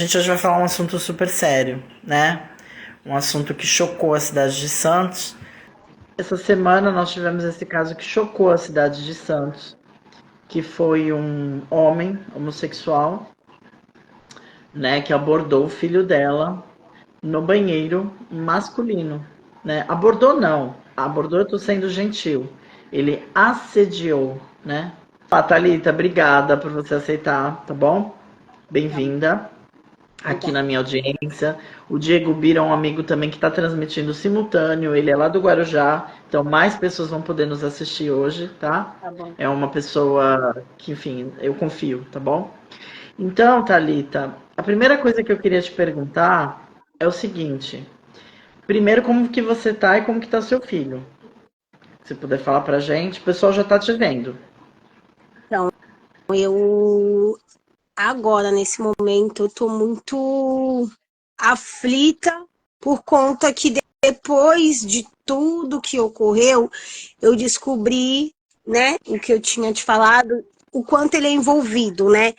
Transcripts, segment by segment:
A gente hoje vai falar um assunto super sério, né? Um assunto que chocou a cidade de Santos. Essa semana nós tivemos esse caso que chocou a cidade de Santos, que foi um homem homossexual, né, que abordou o filho dela no banheiro masculino, né? Abordou, eu tô sendo gentil. Ele assediou, né? Thalita, obrigada por você aceitar, tá bom? Bem-vinda aqui na minha audiência. O Diego Bira é um amigo também que está transmitindo simultâneo. Ele é lá do Guarujá, então mais pessoas vão poder nos assistir hoje, tá? Tá bom. É uma pessoa que, enfim, eu confio, tá bom? Então, Thalita, a primeira coisa que eu queria te perguntar é o seguinte. Primeiro, como que você tá e como que tá seu filho? Se puder falar pra gente, o pessoal já tá te vendo. Então, eu agora, nesse momento, eu tô muito aflita por conta que depois de tudo que ocorreu, eu descobri, né, o que eu tinha te falado, o quanto ele é envolvido, né,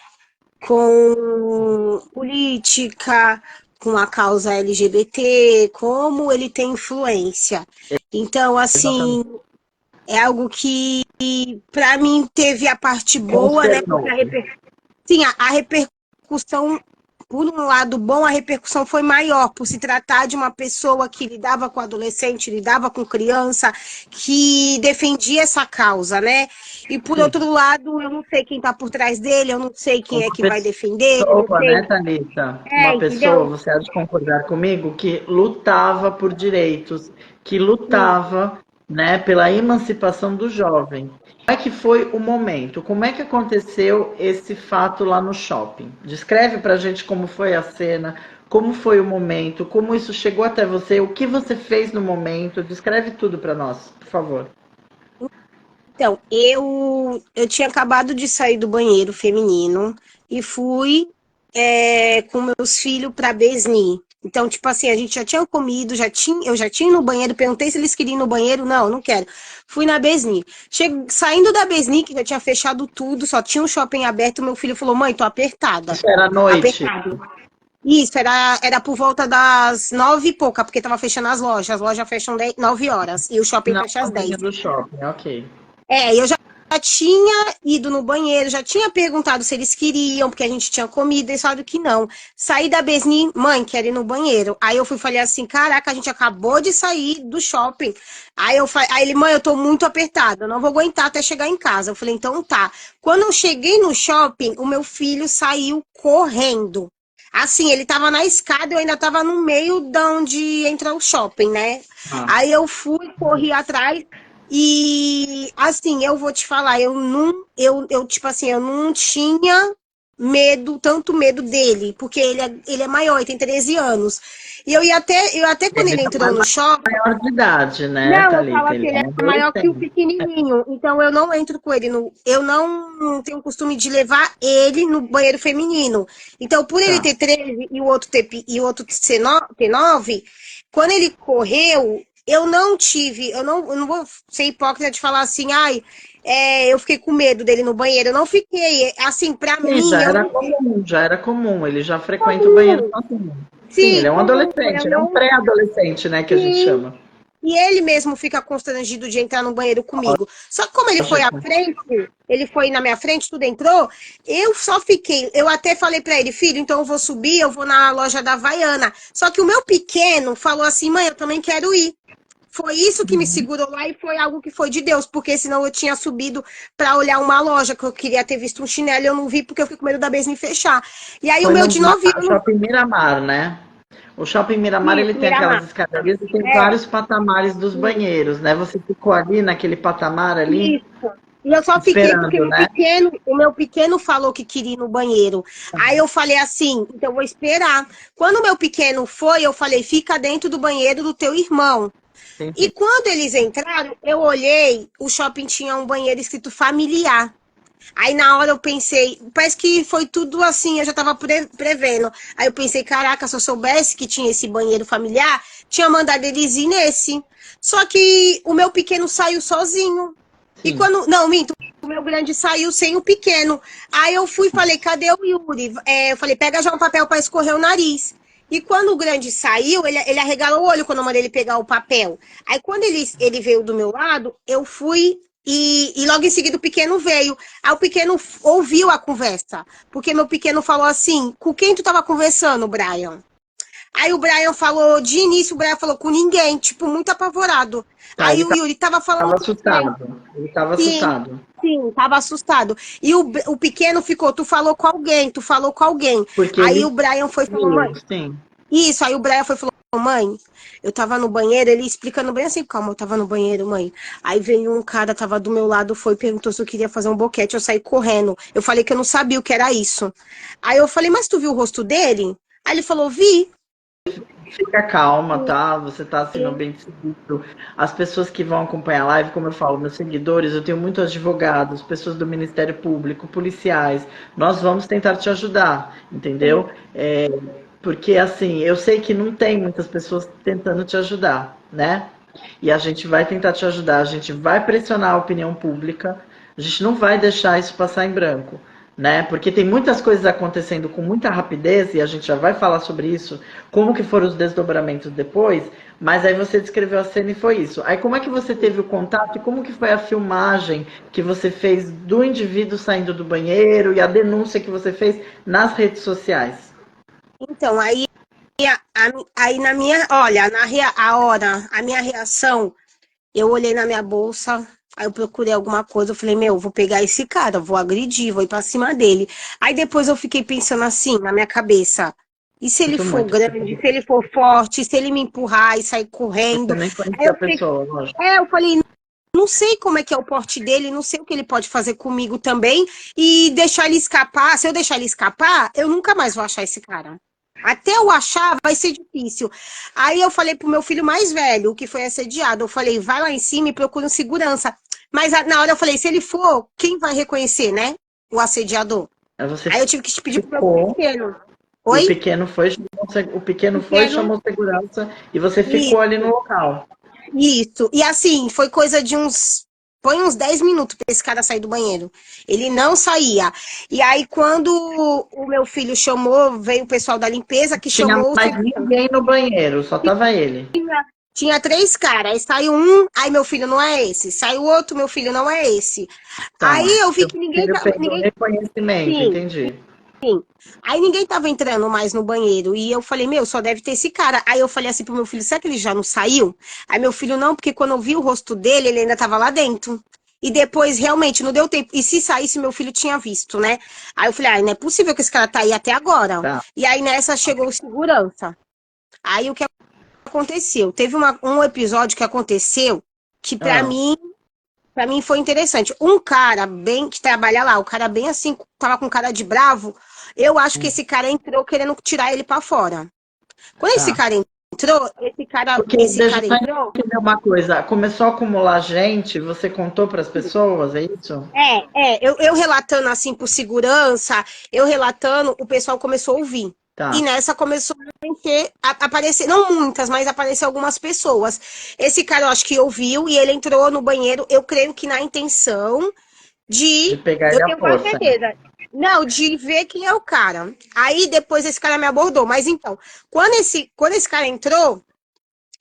com política, com a causa LGBT, como ele tem influência. Então, assim, Exatamente. é algo que, para mim, teve a parte boa, né? Porque Consternou. sim, a repercussão, por um lado bom, a repercussão foi maior, por se tratar de uma pessoa que lidava com adolescente, lidava com criança, que defendia essa causa, né? E por Sim. outro lado, eu não sei quem está por trás dele, eu não sei quem é Uma que vai defender, eu não pessoa, sei. né, Thalita? Uma É, pessoa, entendeu? você há de concordar comigo, que lutava por direitos, que Sim. lutava, né, pela emancipação do jovem. Como é que foi o momento? Como é que aconteceu esse fato lá no shopping? Descreve pra gente como foi a cena, como foi o momento, como isso chegou até você, o que você fez no momento. Descreve tudo pra nós, por favor. Então, eu tinha acabado de sair do banheiro feminino e fui com meus filhos para Besni. Então, tipo assim, a gente já tinha comido, eu já tinha ido no banheiro, perguntei se eles queriam ir no banheiro, não, não quero. Fui na Besni. Saindo da Besni, que já tinha fechado tudo, só tinha um shopping aberto, meu filho falou, mãe, tô apertada. Isso era à noite. Apertado. Isso, era por volta das 9 e pouca, porque tava fechando as lojas fecham 9 horas e o shopping fecha às 10. Finalzinho do shopping, ok. Eu já tinha ido no banheiro, já tinha perguntado se eles queriam, porque a gente tinha comido, eles falaram que não. Saí da Besni, mãe, quero ir no banheiro. Aí eu falei assim, caraca, a gente acabou de sair do shopping. Aí ele, mãe, eu tô muito apertada, eu não vou aguentar até chegar em casa. Eu falei, então tá. Quando eu cheguei no shopping, o meu filho saiu correndo. Assim, ele tava na escada, eu ainda tava no meio da onde entra o shopping, né? Ah. Aí eu fui, corri atrás, e assim, eu vou te falar, tipo assim, eu não tinha medo, tanto medo dele, porque ele é maior, ele tem 13 anos. E eu até quando Ele ele já entrou no shopping, maior de idade, né, não, eu falo Thalita? assim, Ele ele é é um maior que o adolescente. pequenininho, então eu não entro com ele eu não tenho o costume de levar ele no banheiro feminino. Então, por ele Tá. ter 13 e o outro ter 9, quando ele correu, eu não vou ser hipócrita de falar assim, ai, eu fiquei com medo dele no banheiro. Eu não fiquei, assim, pra Sim, mim, já eu era não comum, já era comum. Ele já frequenta o banheiro comum. sozinho. Sim, ele Sim, é um comum, adolescente, eu ele é um não. pré-adolescente, né, que a gente Sim. chama. E ele mesmo fica constrangido de entrar no banheiro comigo. Só que como ele foi à Lógico. frente, ele foi na minha frente, tudo entrou, eu só fiquei. Eu até falei pra ele, filho, então eu vou subir, eu vou na loja da Havaiana. Só que o meu pequeno falou assim, mãe, eu também quero ir. Foi isso que me segurou lá e foi algo que foi de Deus, porque senão eu tinha subido pra olhar uma loja que eu queria ter visto um chinelo e eu não vi porque eu fiquei com medo da Besni fechar. E aí o Foi meu no de 9 anos, Shopping Miramar, né? O Shopping Miramar, ele isso, tem aquelas Miramar. escadarias e tem É, vários patamares dos banheiros, né? Você ficou ali naquele patamar ali, isso. E eu só fiquei porque esperando, né? o meu pequeno falou que queria ir no banheiro. Aí eu falei assim, então eu vou esperar. Quando o meu pequeno foi, eu falei, fica dentro do banheiro do teu irmão. E Entendi. quando eles entraram, eu olhei, o shopping tinha um banheiro escrito familiar. Aí na hora eu pensei, parece que foi tudo assim, eu já tava prevendo. Aí eu pensei, caraca, se eu soubesse que tinha esse banheiro familiar, tinha mandado eles ir nesse. Só que o meu pequeno saiu sozinho. E Sim. quando. Não, minto. o meu grande saiu sem o pequeno. Aí eu fui e falei, cadê o Yuri? Eu falei, pega já um papel para escorrer o nariz. E quando o grande saiu, ele arregalou o olho quando eu mandei ele pegar o papel. Aí quando ele veio do meu lado, eu fui e logo em seguida o pequeno veio. Aí o pequeno ouviu a conversa. Porque meu pequeno falou assim, com quem tu tava conversando, Brian? Aí o Brian falou, de início o Brian falou com ninguém, tipo, muito apavorado. Tá, Aí ele o Yuri tava falando tava com quem? assustado. Ele tava Sim, assustado. sim, tava assustado. E o pequeno ficou, tu falou com alguém, tu falou com alguém. Porque Aí o ele Brian foi e falou, mãe, viu, sim. isso, aí o Brian foi e falou, mãe, eu tava no banheiro, ele explicando bem assim, calma, eu tava no banheiro, mãe. Aí veio um cara, tava do meu lado, foi e perguntou se eu queria fazer um boquete, eu saí correndo. Eu falei que eu não sabia o que era isso. Aí eu falei, mas tu viu o rosto dele? Aí ele falou, vi. Fica calma, tá? Você tá assim no ambiente seguro. As pessoas que vão acompanhar a live, como eu falo, meus seguidores, eu tenho muitos advogados, pessoas do Ministério Público, policiais. Nós vamos tentar te ajudar, entendeu? Porque assim, eu sei que não tem muitas pessoas tentando te ajudar, né? E a gente vai tentar te ajudar, a gente vai pressionar a opinião pública, a gente não vai deixar isso passar em branco, né? Porque tem muitas coisas acontecendo com muita rapidez, e a gente já vai falar sobre isso, como que foram os desdobramentos depois, mas aí você descreveu a cena e foi isso. Aí como é que você teve o contato e como que foi a filmagem que você fez do indivíduo saindo do banheiro e a denúncia que você fez nas redes sociais? Então, aí na minha, olha, a minha reação, eu olhei na minha bolsa, aí eu procurei alguma coisa, eu falei, meu, vou pegar esse cara, vou agredir, vou ir pra cima dele. Aí depois eu fiquei pensando assim, na minha cabeça, e se ele Sinto for muito. grande, se ele for forte, se ele me empurrar e sair Você correndo. nem Aí conhecia a pessoa, lógico. eu falei, não sei como é que é o porte dele, não sei o que ele pode fazer comigo também, e deixar ele escapar, se eu deixar ele escapar, eu nunca mais vou achar esse cara. Até eu achar vai ser difícil. Aí eu falei pro meu filho mais velho, o que foi assediado, eu falei, vai lá em cima e procura um segurança. Mas na hora eu falei, se ele for, quem vai reconhecer, né? O assediador. Aí você Aí eu tive que te pedir pro meu ficou, pequeno. e o Oi? pequeno foi, Pequeno. chamou segurança e você ficou Isso, ali no local. isso. E assim, foi coisa de uns. Foi uns 10 minutos para esse cara sair do banheiro. Ele não saía. E aí, quando o meu filho chamou, veio o pessoal da limpeza que Tinha chamou o mais segurança. ninguém no banheiro, só tava ele. Tinha três caras, aí saiu um, aí meu filho não é esse. Saiu outro, meu filho não é esse. Aí Tá. eu vi Seu que ninguém, filho fez o ninguém, reconhecimento, sim, entendi. sim. Aí ninguém tava entrando mais no banheiro. E eu falei, meu, só deve ter esse cara. Aí eu falei assim pro meu filho, será que ele já não saiu? Aí meu filho, não, porque quando eu vi o rosto dele, ele ainda tava lá dentro. E depois, realmente, não deu tempo. E se saísse, meu filho tinha visto, né? Aí eu falei, não é possível que esse cara tá aí até agora. Tá. E aí nessa chegou o segurança. Aí o que aconteceu? Teve um episódio que aconteceu que Ah, pra mim foi interessante. Um cara bem que trabalha lá, o cara bem assim, tava com cara de bravo. Eu acho que esse cara entrou querendo tirar ele pra fora. Quando esse tá. cara entrou, Porque esse deixa cara eu só entrou. entender uma coisa. Começou a acumular gente, você contou para as pessoas, é isso? Eu relatando assim por segurança, eu relatando, o pessoal começou a ouvir. E Tá. nessa começou a aparecer, não muitas, mas aparecer algumas pessoas. Esse cara, eu acho que ouviu e ele entrou no banheiro, eu creio que na intenção De de. pegar Eu ele à tenho quase força. certeza. Não, de ver quem é o cara. Aí depois esse cara me abordou. Mas então, quando esse cara entrou, Hum.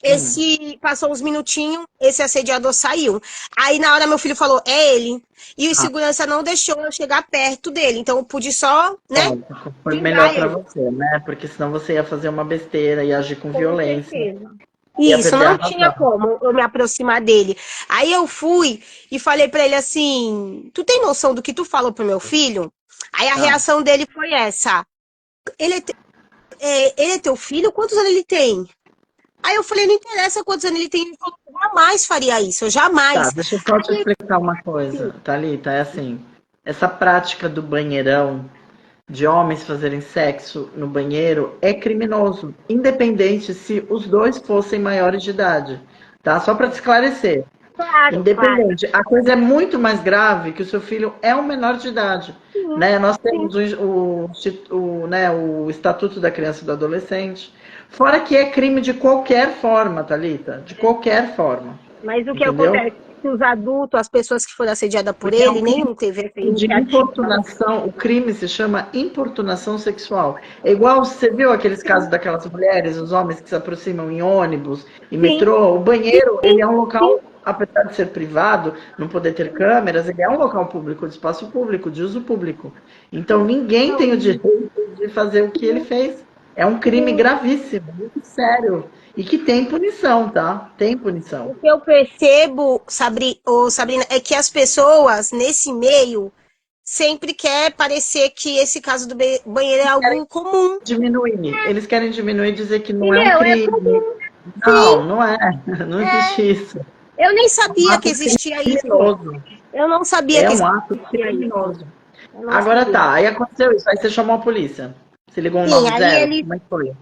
esse passou uns minutinhos, esse assediador saiu. Aí na hora meu filho falou, é ele. E o Ah, segurança não deixou eu chegar perto dele. Então eu pude só, né, lógico. Foi melhor pingar para ele. você, né? Porque senão você ia fazer uma besteira, ia agir com Com violência, certeza. ia Isso, perder a não tinha razão. como eu me aproximar dele. Aí eu fui e falei pra ele assim: Tu tem noção do que tu falou pro meu filho? Aí a Tá. reação dele foi essa: Ele ele é teu filho? Quantos anos ele tem? Aí eu falei: Não interessa quantos anos ele tem. Ele falou: Eu jamais faria isso, eu Tá, jamais. deixa eu só te Aí, explicar uma coisa, Thalita. É assim, essa prática do banheirão, de homens fazerem sexo no banheiro, é criminoso, independente se os dois fossem maiores de idade, tá? Só para te esclarecer. claro, claro. Independente. A coisa é muito mais grave que o seu filho é um menor de idade. Sim, Né? Nós sim. temos né, o Estatuto da Criança e do Adolescente. Fora que é crime de qualquer forma, Thalita. De qualquer forma. Mas o que Entendeu? acontece? os adultos, as pessoas que foram assediadas por Porque é um ele, nenhum teve essa de iniciativa. importunação, o crime se chama importunação sexual. É igual, você viu aqueles casos daquelas mulheres, os homens que se aproximam em ônibus, em metrô, o banheiro, ele é um local, apesar de ser privado, não poder ter câmeras, ele é um local público, de espaço público, de uso público. Então ninguém tem o direito de fazer o que ele fez. É um crime gravíssimo, muito sério. E que tem punição, tá? Tem punição. O que eu percebo, Sabrina, é que as pessoas nesse meio sempre quer parecer que esse caso do banheiro é algo comum. Diminuir. Eles querem diminuir e dizer que não é um Entendeu? É crime. comum. Não, não é. Não existe isso. Eu nem É um sabia ato que existia isso. criminoso. Eu não sabia É que um ato existia isso. criminoso. Eu não Agora sabia. tá, aí aconteceu isso. Aí você chamou a polícia. Você ligou um Sim, aí 90? ele, Como é que foi?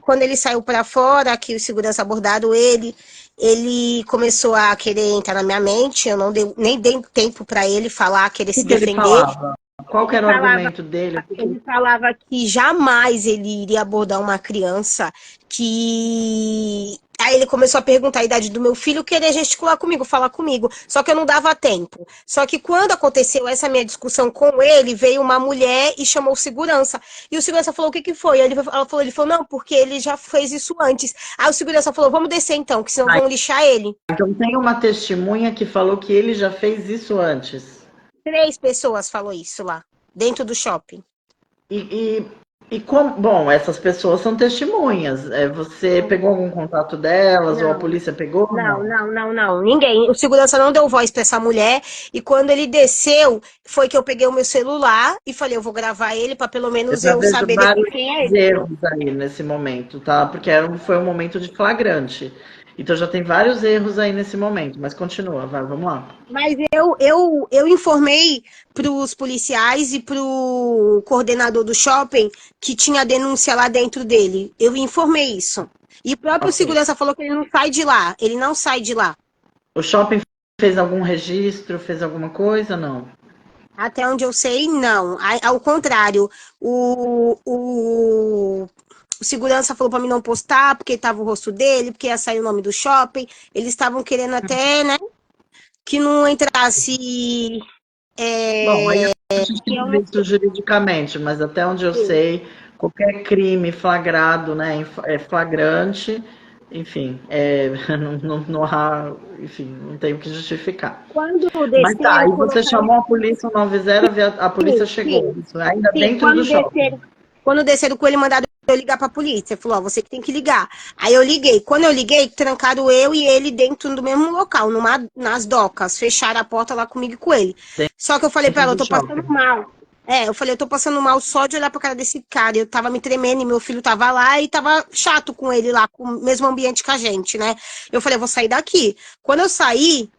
quando ele saiu para fora, que os segurança abordaram ele começou a querer entrar na minha mente. Eu não nem dei tempo para ele falar, querer se O que ele defender. falava? Qual que Ele era o falava, argumento dele? ele falava que jamais ele iria abordar uma criança que. Aí ele começou a perguntar a idade do meu filho, querer gesticular comigo, falar comigo. Só que eu não dava tempo. Só que quando aconteceu essa minha discussão com ele, veio uma mulher e chamou o segurança. E o segurança falou: o que que foi? Ele falou: não, porque ele já fez isso antes. Aí o segurança falou: vamos descer então, que senão vão lixar ele. Então tem uma testemunha que falou que ele já fez isso antes. 3 pessoas falou isso lá, dentro do shopping. E como, bom, essas pessoas são testemunhas. Você pegou algum contato delas ou a Não. polícia pegou? Não. Ninguém. O segurança não deu voz pra essa mulher. E quando ele desceu, foi que eu peguei o meu celular e falei, eu vou gravar ele pra pelo menos eu vejo saber vários quem é ele. erros aí nesse momento, tá? Porque foi um momento de flagrante. Então já tem vários erros aí nesse momento, mas continua, vai, vamos lá. Mas eu informei pros policiais e pro coordenador do shopping que tinha denúncia lá dentro dele. Eu informei isso. E o próprio Ok. segurança falou que ele não sai de lá. Ele não sai de lá. O shopping fez algum registro, fez alguma coisa? Não. Até onde eu sei, não. Ao contrário, o segurança falou para mim não postar, porque tava o rosto dele, porque ia sair o nome do shopping. Eles estavam querendo até, né, que não entrasse. Bom, aí a gente tem que ver isso juridicamente, mas até onde eu sei, qualquer crime flagrado, né, é flagrante, enfim, não há, enfim, não tem o que justificar. Quando Mas tá, aí desceram, quando você chamou a polícia 90, a polícia chegou, isso, ainda dentro do shopping. Quando desceram com ele, mandaram eu ligar pra polícia. Falou, ó, você que tem que ligar. Aí eu liguei. Quando eu liguei, trancaram eu e ele dentro do mesmo local, nas docas. Fecharam a porta lá comigo e com ele. Só que eu falei pra ela, eu tô passando mal. Eu falei, eu tô passando mal só de olhar pra cara desse cara. Eu tava me tremendo e meu filho tava lá e tava chato com ele lá, com o mesmo ambiente que a gente, né? Eu falei, eu vou sair daqui. Quando eu saí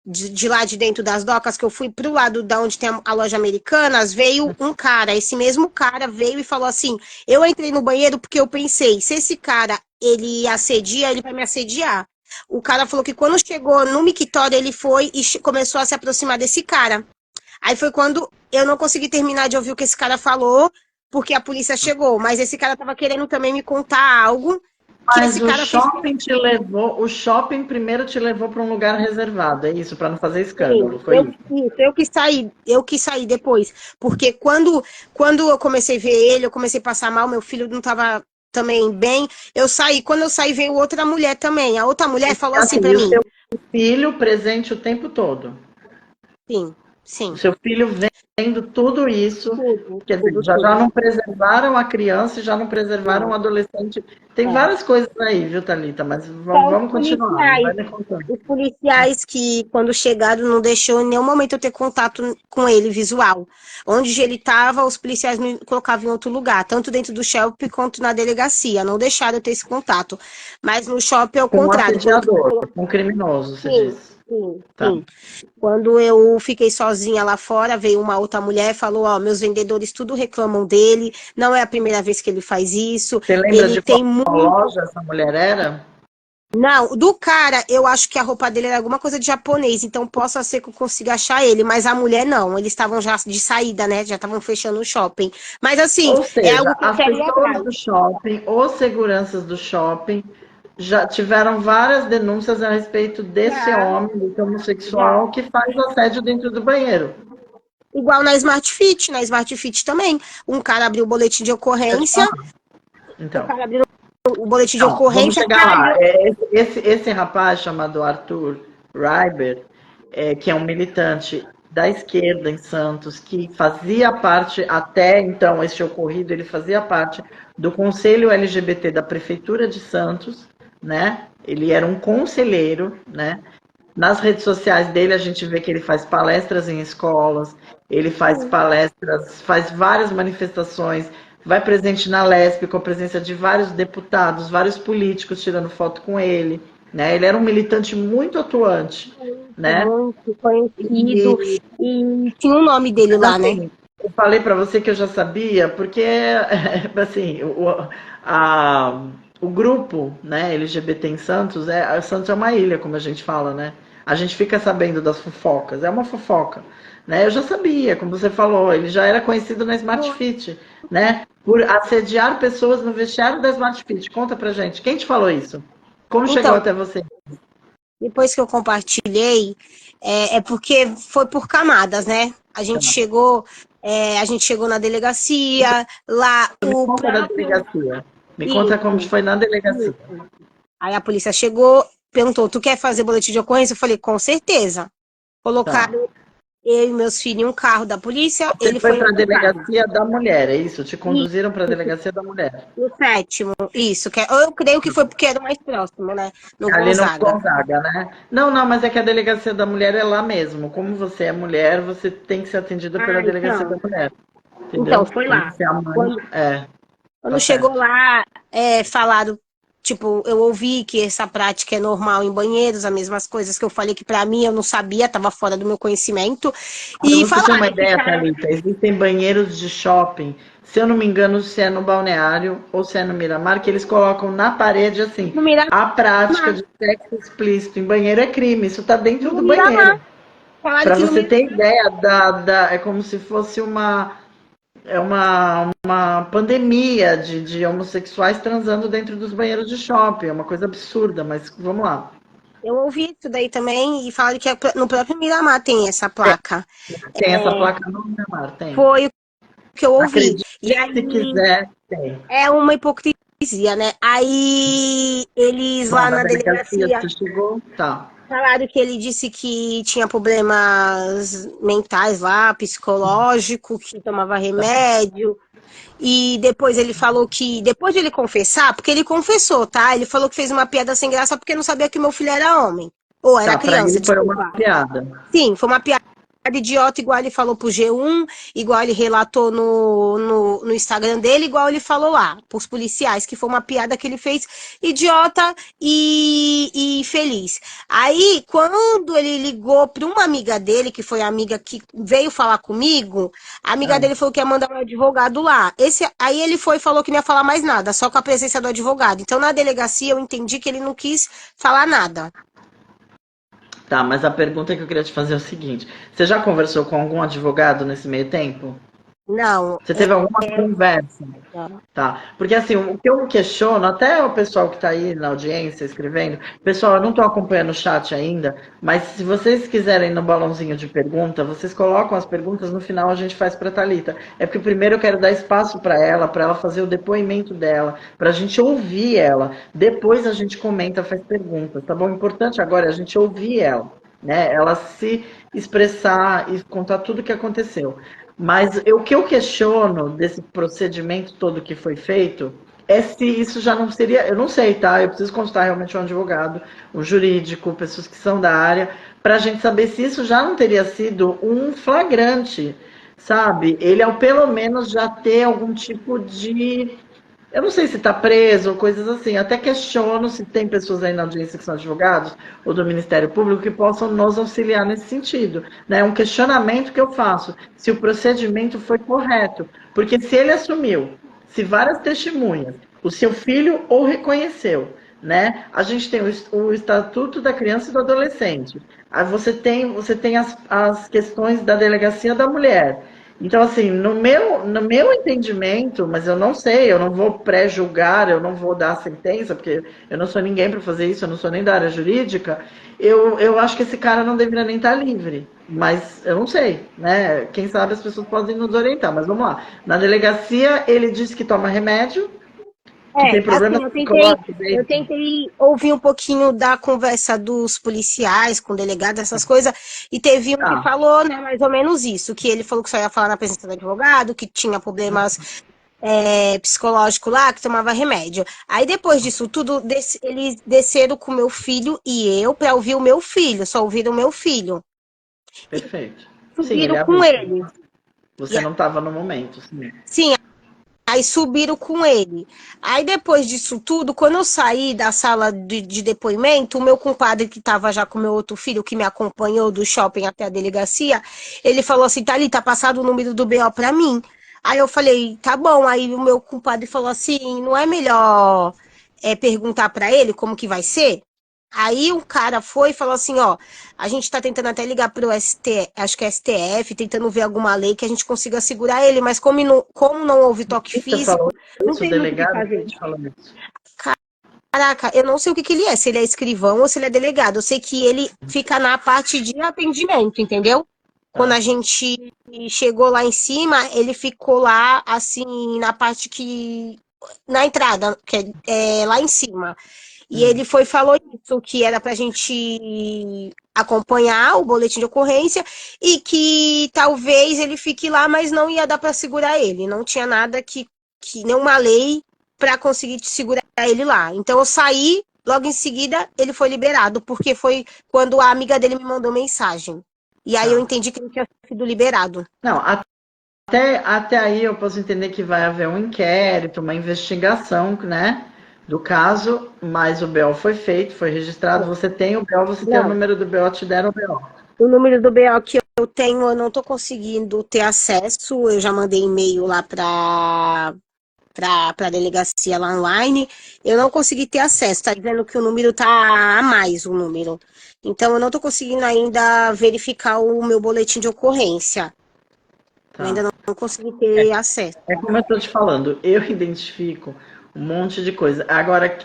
de lá de dentro das docas, que eu fui pro lado da onde tem a loja Americanas, veio um cara, esse mesmo cara veio e falou assim, eu entrei no banheiro porque eu pensei, se esse cara, ele assedia, ele vai me assediar. O cara falou que quando chegou no mictório, ele foi e começou a se aproximar desse cara. Aí foi quando eu não consegui terminar de ouvir o que esse cara falou, porque a polícia chegou, mas esse cara tava querendo também me contar algo. Mas o shopping primeiro te levou para um lugar reservado, é isso, para não fazer escândalo, foi isso? Eu que saí depois, porque quando eu comecei a ver ele, eu comecei a passar mal, meu filho não estava também bem, eu saí, quando eu saí veio outra mulher também, a outra mulher falou assim para mim. O seu filho presente o tempo todo? Sim. O seu filho vendo tudo isso, quer dizer, já não preservaram a criança e já não preservaram o adolescente. Tem várias coisas aí, viu, Thalita? Mas vamos continuar. Vai me contando. Os policiais que, quando chegaram, não deixou em nenhum momento eu ter contato com ele visual. Onde ele estava, os policiais me colocavam em outro lugar, tanto dentro do shopping quanto na delegacia. Não deixaram eu ter esse contato. Mas no shopping é o contrário. Um criminoso, você disse. Sim. Quando eu fiquei sozinha lá fora, veio uma outra mulher e falou, ó, meus vendedores tudo reclamam dele, não é a primeira vez que ele faz isso. Você lembra de qual loja essa mulher era? Não, do cara, eu acho que a roupa dele era alguma coisa de japonês, então possa ser que eu consiga achar ele, mas a mulher não, eles estavam já de saída, né, já estavam fechando o shopping. Mas assim, ou seja, é algo que eu as pessoas do shopping, os seguranças do shopping, já tiveram várias denúncias a respeito desse homem, desse homossexual, que faz assédio dentro do banheiro. Igual na Smart Fit, também. Um cara abriu o boletim de ocorrência, Então, o cara abriu o boletim de então vamos ocorrência, chegar lá. Esse rapaz chamado Arthur Reiber, que é um militante da esquerda em Santos, que fazia parte, até então, esse ocorrido, ele fazia parte do Conselho LGBT da Prefeitura de Santos, né? Ele era um conselheiro, né? Nas redes sociais dele, a gente vê que ele faz palestras em escolas, ele faz palestras, faz várias manifestações, vai presente na Lespe com a presença de vários deputados, vários políticos tirando foto com ele, né? Ele era um militante muito atuante, né? muito conhecido, e tinha o nome dele lá, né? Assim, eu falei para você que eu já sabia, porque assim, o grupo, né, LGBT em Santos, Santos é uma ilha, como a gente fala, né? A gente fica sabendo das fofocas, é uma fofoca, né? Eu já sabia, como você falou, ele já era conhecido na Smart Fit, né? Por assediar pessoas no vestiário da Smart Fit. Conta pra gente, quem te falou isso? Como chegou Então, até você? depois que eu compartilhei, porque foi por camadas, né? A gente chegou na delegacia, lá Me o conta da próprio. delegacia. Me conta como foi na delegacia. Aí a polícia chegou, perguntou: tu quer fazer boletim de ocorrência? Eu falei: com certeza. Tá. Colocaram eu e meus filhos em um carro da polícia. Você Ele foi foi para a em outro carro. delegacia da mulher, é isso? Te conduziram para a delegacia da mulher. No sétimo, isso. Eu creio que foi porque era o mais próximo, né? No Ali no Gonzaga. Gonzaga, né? Não, não, mas é que a delegacia da mulher é lá mesmo. Como você é mulher, você tem que ser atendida pela delegacia da mulher. Então, Entendeu? foi Como lá. você é a mãe, Quando tá chegou certo. lá, falaram, tipo, eu ouvi que essa prática é normal em banheiros, as mesmas coisas que eu falei que pra mim eu não sabia, tava fora do meu conhecimento. Para E você ter uma falaram que ideia, cara, Thalita, existem banheiros de shopping, se eu não me engano, se é no Balneário ou se é no Miramar, que eles colocam na parede assim, no Miramar, a prática de sexo explícito em banheiro é crime, isso está dentro no do Miramar. banheiro. Falaram Para que no você ter Miramar. ideia é como se fosse uma pandemia de homossexuais transando dentro dos banheiros de shopping, é uma coisa absurda, mas vamos lá. Eu ouvi isso daí também e falaram que no próprio Miramar tem essa placa. Tem essa placa no Miramar, tem. Foi o que eu ouvi. Acredite E se aí quiser, tem. é uma hipocrisia, né? Aí eles Bom, lá na na delegacia delegacia você chegou? Tá. falaram que ele disse que tinha problemas mentais lá, psicológico, que tomava remédio. E depois ele falou que, depois de ele confessar, porque ele confessou, tá? Ele falou que fez uma piada sem graça porque não sabia que meu filho era homem. Ou era Tá, pra criança, ele foi uma desculpa. piada. Sim, foi uma piada idiota, igual ele falou pro G1, igual ele relatou no Instagram dele, igual ele falou lá, pros policiais, que foi uma piada que ele fez idiota e feliz. Aí, quando ele ligou pra uma amiga dele, que foi a amiga que veio falar comigo, a amiga dele falou que ia mandar um advogado lá. Aí ele foi e falou que não ia falar mais nada, só com a presença do advogado. Então, na delegacia, eu entendi que ele não quis falar nada. Tá, mas a pergunta que eu queria te fazer é o seguinte: você já conversou com algum advogado nesse meio tempo? Não. Você teve alguma conversa? Tá. Porque assim, o que eu questiono, até o pessoal que está aí na audiência escrevendo, pessoal, eu não estou acompanhando o chat ainda, mas se vocês quiserem no balãozinho de pergunta, vocês colocam as perguntas, no final a gente faz para a Thalita. É porque primeiro eu quero dar espaço para ela fazer o depoimento dela, para a gente ouvir ela. Depois a gente comenta, faz perguntas, tá bom? O importante agora é a gente ouvir ela, né? Ela se expressar e contar tudo o que aconteceu. Mas o que eu questiono desse procedimento todo que foi feito é se isso já não seria. Eu não sei, tá? Eu preciso consultar realmente um advogado, um jurídico, pessoas que são da área, para a gente saber se isso já não teria sido um flagrante, sabe? Ele, ao pelo menos, já ter algum tipo de. Eu não sei se está preso ou coisas assim. Até questiono se tem pessoas aí na audiência que são advogados ou do Ministério Público que possam nos auxiliar nesse sentido. É um questionamento que eu faço, se o procedimento foi correto. Porque se ele assumiu, se várias testemunhas, o seu filho o reconheceu, né? A gente tem o Estatuto da Criança e do Adolescente. Aí você tem as questões da Delegacia da Mulher. Então, assim, no meu entendimento, mas eu não sei, eu não vou pré-julgar, eu não vou dar a sentença, porque eu não sou ninguém para fazer isso, eu não sou nem da área jurídica. Eu acho que esse cara não deveria nem estar livre, mas eu não sei, né? Quem sabe as pessoas podem nos orientar, mas vamos lá. Na delegacia, ele disse que toma remédio, que tem Assim, problemas psicológicos, é eu isso? tentei ouvir um pouquinho da conversa dos policiais com o delegado, essas coisas, e teve um que Ah, falou, né, mais ou menos isso, que ele falou que só ia falar na presença do advogado, que tinha problemas psicológicos lá, que tomava remédio. Aí depois disso tudo, eles desceram com o meu filho e eu para ouvir o meu filho, só ouviram o meu filho. E perfeito. Sim, ele subiram é com adulto. ele. E, Você não estava no momento, sim. sim, aí subiram com ele. Aí depois disso tudo, quando eu saí da sala de depoimento, o meu compadre que estava já com o meu outro filho, que me acompanhou do shopping até a delegacia, ele falou assim, Thalita, passado o número do BO para mim. Aí eu falei, tá bom. Aí o meu compadre falou assim, não é melhor perguntar para ele como que vai ser? Aí o cara foi e falou assim, ó, a gente tá tentando até ligar pro ST, acho que é STF, tentando ver alguma lei que a gente consiga segurar ele, mas como não houve toque Você falou físico, não isso, o tem muito o que delegado? fazer. Quem te falou isso? Caraca, eu não sei o que que ele é, se ele é escrivão ou se ele é delegado. Eu sei que ele fica na parte de atendimento, entendeu? Quando a Tá. gente chegou lá em cima, ele ficou lá, assim, na parte que. Na entrada, que é lá em cima. E Hum. ele foi e falou isso, que era pra gente acompanhar o boletim de ocorrência e que talvez ele fique lá, mas não ia dar pra segurar ele. Não tinha nada nenhuma lei pra conseguir segurar ele lá. Então eu saí, logo em seguida ele foi liberado, porque foi quando a amiga dele me mandou mensagem. E aí eu Tá. entendi que ele tinha sido liberado. Não, até aí eu posso entender que vai haver um inquérito, uma investigação, né, do caso, mas o BO foi feito, foi registrado, você tem o BO, você tem o Não, número do BO, te deram o BO. o número do BO que eu tenho, eu não tô conseguindo ter acesso. Eu já mandei e-mail lá para a delegacia lá online, eu não consegui ter acesso. Está dizendo que o número tá a mais o número. Então eu não estou conseguindo ainda verificar o meu boletim de ocorrência. Eu ainda Tá. não consegui ter acesso. É como eu estou te falando, eu identifico um monte de coisa. Agora,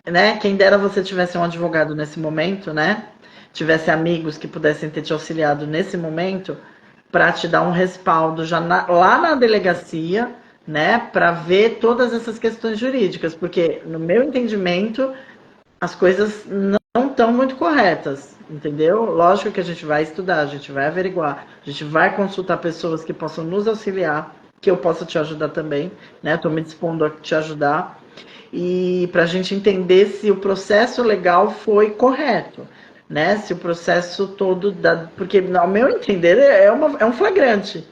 né, quem dera você tivesse um advogado nesse momento, né? Tivesse amigos que pudessem ter te auxiliado nesse momento para te dar um respaldo já lá na delegacia, né, para ver todas essas questões jurídicas, porque no meu entendimento as coisas não estão muito corretas, entendeu? Lógico que a gente vai estudar, a gente vai averiguar, a gente vai consultar pessoas que possam nos auxiliar, que eu possa te ajudar também, né? Estou me dispondo a te ajudar e para a gente entender se o processo legal foi correto, né? Se o processo todo porque ao meu entender é um flagrante,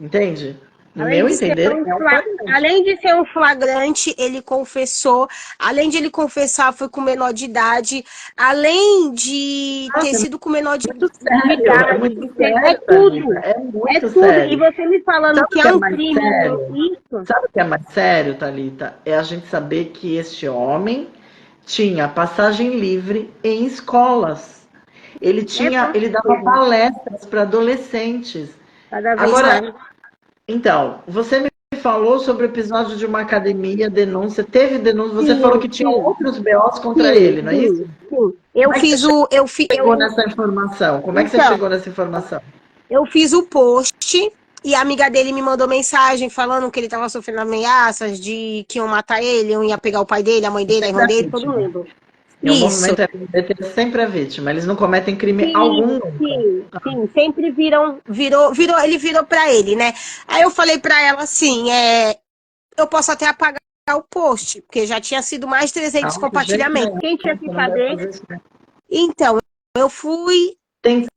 entende? No Além meu de ser entender é um flagrante. além de ser um flagrante, ele confessou. Além de ele confessar, foi com menor de idade. Além de ter Nossa, sido com menor muito de sério, é idade, muito sério, Thalita, tudo. é É muito tudo. E sério. você me falando Sabe que o que é é um mais crime, sério? isso. Sabe o que é mais sério, Thalita? É a gente saber que este homem tinha passagem livre em escolas. É bom Ele dava mesmo. palestras para adolescentes. Cada vez Agora, mais. então, você me falou sobre o episódio de uma academia, denúncia. Teve denúncia, você falou Sim, que tinha sim, outros BOs contra sim, ele, não é isso? sim, sim. Como é que você chegou Eu, nessa informação? Como é que você então, chegou nessa informação? eu fiz o post e a amiga dele me mandou mensagem falando que ele estava sofrendo ameaças de que iam matar ele, iam pegar o pai dele, a mãe dele, a Sempre irmã a dele, todo vítima. mundo. E o Isso. movimento LGBT é sempre a vítima. Eles não cometem crime algum Sim, nunca. sim, sim. Sempre ele virou pra ele, né? Aí eu falei pra ela assim, eu posso até apagar o post, porque já tinha sido mais de 300 Não, de jeito compartilhamentos. nenhum. Quem tinha que Você não deve saber? fazer isso. Né? Então, eu fui,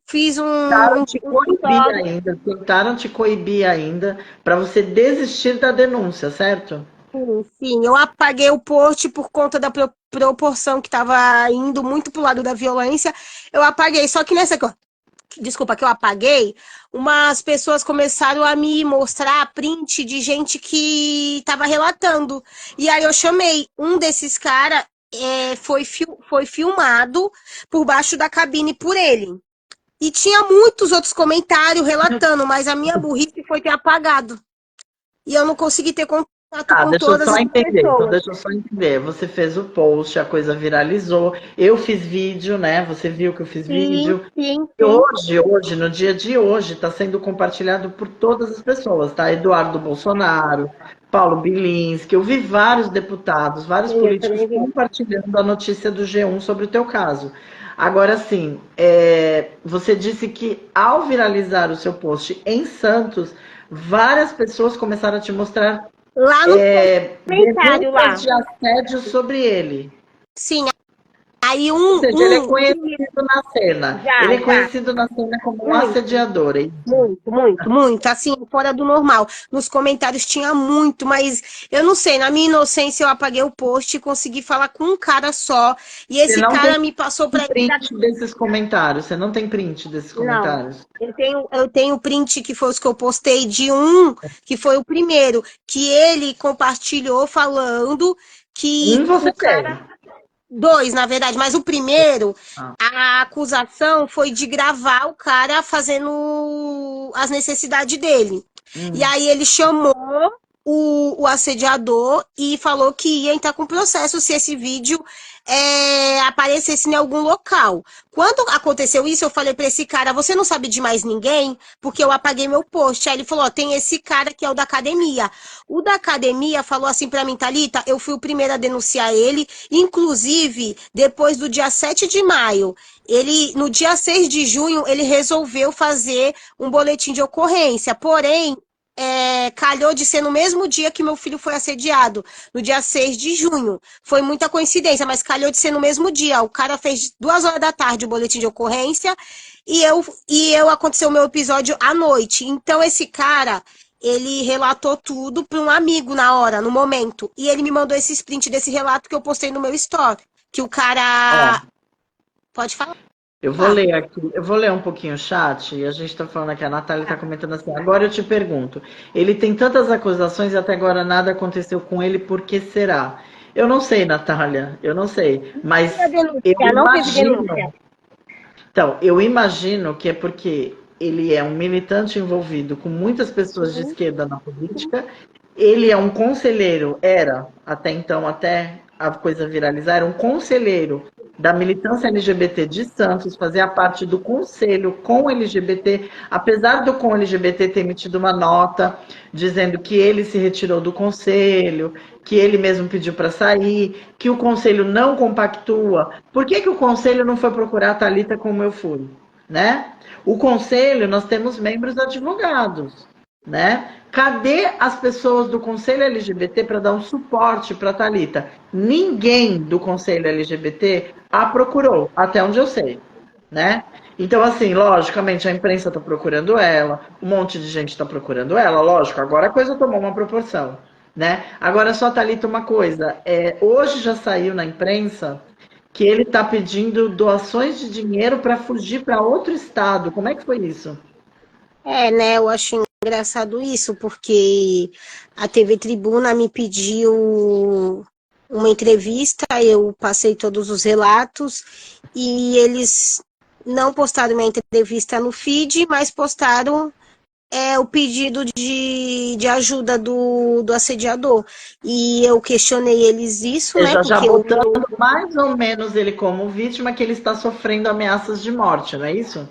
fiz Tentaram te um coibir story. ainda. Tentaram te coibir ainda para você desistir da denúncia, certo? Sim, sim, eu apaguei o post por conta da proporção que estava indo muito pro lado da violência. Eu apaguei, só que desculpa, que eu apaguei, umas pessoas começaram a me mostrar print de gente que estava relatando. E aí eu chamei um desses caras, foi filmado por baixo da cabine por ele. E tinha muitos outros comentários relatando, mas a minha burrice foi ter apagado. E eu não consegui ter contato Tá, com deixa eu todas só as entender. Então, pessoas. deixa eu só entender. Você fez o post, a coisa viralizou. Eu fiz vídeo, né? Você viu que eu fiz Sim, vídeo. sim, E sim. hoje, no dia de hoje, está sendo compartilhado por todas as pessoas, tá? Eduardo Bolsonaro, Paulo Bilinski, eu vi vários deputados, vários Sim, eu políticos também vi. compartilhando a notícia do G1 sobre o teu caso. Agora, sim, você disse que ao viralizar o seu post em Santos, várias pessoas começaram a te mostrar Lá no comentário denúncias lá. de assédio sobre ele. Sim, aí Ou seja, ele é o primeiro, conhecido na cena. Ele é já, conhecido na cena como um muito. assediador, hein? Muito, muito, muito, assim, fora do normal. Nos comentários tinha muito, mas eu não sei, na minha inocência eu apaguei o post e consegui falar com um cara só, e Você esse não tem cara me passou para print desses comentários. Você não tem print desses não. comentários. Eu tenho print que foi os que eu postei de um, que foi o primeiro, que ele compartilhou falando que Você o tem. cara. Dois, na verdade, mas o primeiro, Ah, a acusação foi de gravar o cara fazendo as necessidades dele. E hum. aí ele chamou o assediador e falou que ia entrar com processo se esse vídeo aparecesse em algum local. Quando aconteceu isso, eu falei para esse cara: você não sabe de mais ninguém? Porque eu apaguei meu post. Aí ele falou: ó, tem esse cara que é o da academia. O da academia falou assim para mim: Thalita, eu fui o primeiro a denunciar ele. Inclusive, depois do dia 7 de maio, no dia 6 de junho, ele resolveu fazer um boletim de ocorrência. Porém, calhou de ser no mesmo dia que meu filho foi assediado, no dia 6 de junho. Foi muita coincidência, mas calhou de ser no mesmo dia. O cara fez 2 horas da tarde o boletim de ocorrência e eu aconteceu o meu episódio à noite. Então, esse cara, ele relatou tudo para um amigo na hora, no momento. E ele me mandou esse sprint desse relato que eu postei no meu story. Que o Ó, cara. Pode falar. eu vou ler aqui, eu vou ler um pouquinho o chat e a gente está falando aqui, a Natália está comentando assim, agora eu te pergunto, ele tem tantas acusações e até agora nada aconteceu com ele, por que será? Eu não sei, Natália, eu não sei, mas eu Não teve denúncia. imagino. Então, eu imagino que é porque ele é um militante envolvido com muitas pessoas de esquerda na política, ele é um conselheiro, era até então, até a coisa viralizar, era um conselheiro da militância LGBT de Santos, fazia parte do conselho com LGBT, apesar do com LGBT ter emitido uma nota dizendo que ele se retirou do conselho, que ele mesmo pediu para sair, que o conselho não compactua. Por que, que o conselho não foi procurar a Thalita como eu fui? Né? O conselho, nós temos membros advogados. Né? Cadê as pessoas do Conselho LGBT para dar um suporte para a Thalita? Ninguém do Conselho LGBT a procurou, até onde eu sei. Né? Então, assim, logicamente, a imprensa está procurando ela, um monte de gente está procurando ela, lógico, agora a coisa tomou uma proporção. Né? Agora, só, Thalita, uma coisa: hoje já saiu na imprensa que ele está pedindo doações de dinheiro para fugir para outro estado. Como é que foi isso? Né? Eu acho engraçado isso, porque a TV Tribuna me pediu uma entrevista, eu passei todos os relatos e eles não postaram minha entrevista no feed, mas postaram o pedido de ajuda do assediador. E eu questionei eles isso, né? Seja, já Porque botando mais ou menos ele como vítima, que ele está sofrendo ameaças de morte, não é isso?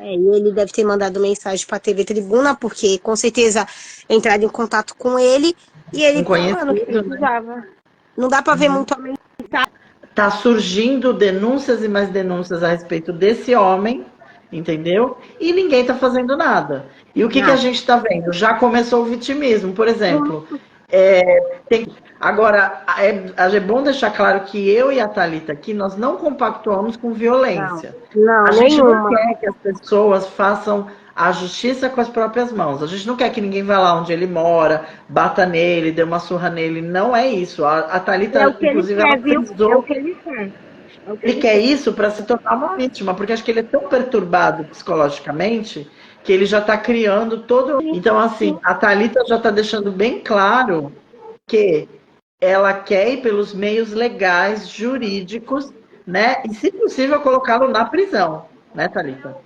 ele deve ter mandado mensagem para a TV Tribuna, porque com certeza entraram em contato com ele e Um ele falando que conhecido, né? precisava. Não dá para ver muito a mensagem. Tá surgindo denúncias e mais denúncias a respeito desse homem, entendeu? E ninguém tá fazendo nada. E o que que a Não. gente está vendo? Já começou o vitimismo, por exemplo. Agora, é bom deixar claro que eu e a Thalita aqui, nós não compactuamos com Não, violência. não, A gente não nenhuma. quer que as pessoas façam a justiça com as próprias mãos. A gente não quer que ninguém vá lá onde ele mora, bata nele, dê uma surra nele. Não é isso. A É Thalita, o que ele inclusive, ela quer, viu? É o frisou. que ele quer. É o que Ele ele quer quer. isso para se tornar uma vítima, porque acho que ele é tão perturbado psicologicamente que ele já está criando todo. Então, assim, a Thalita já está deixando bem claro que ela quer ir pelos meios legais, jurídicos, né? E, se possível, colocá-lo na prisão, né, Thalita?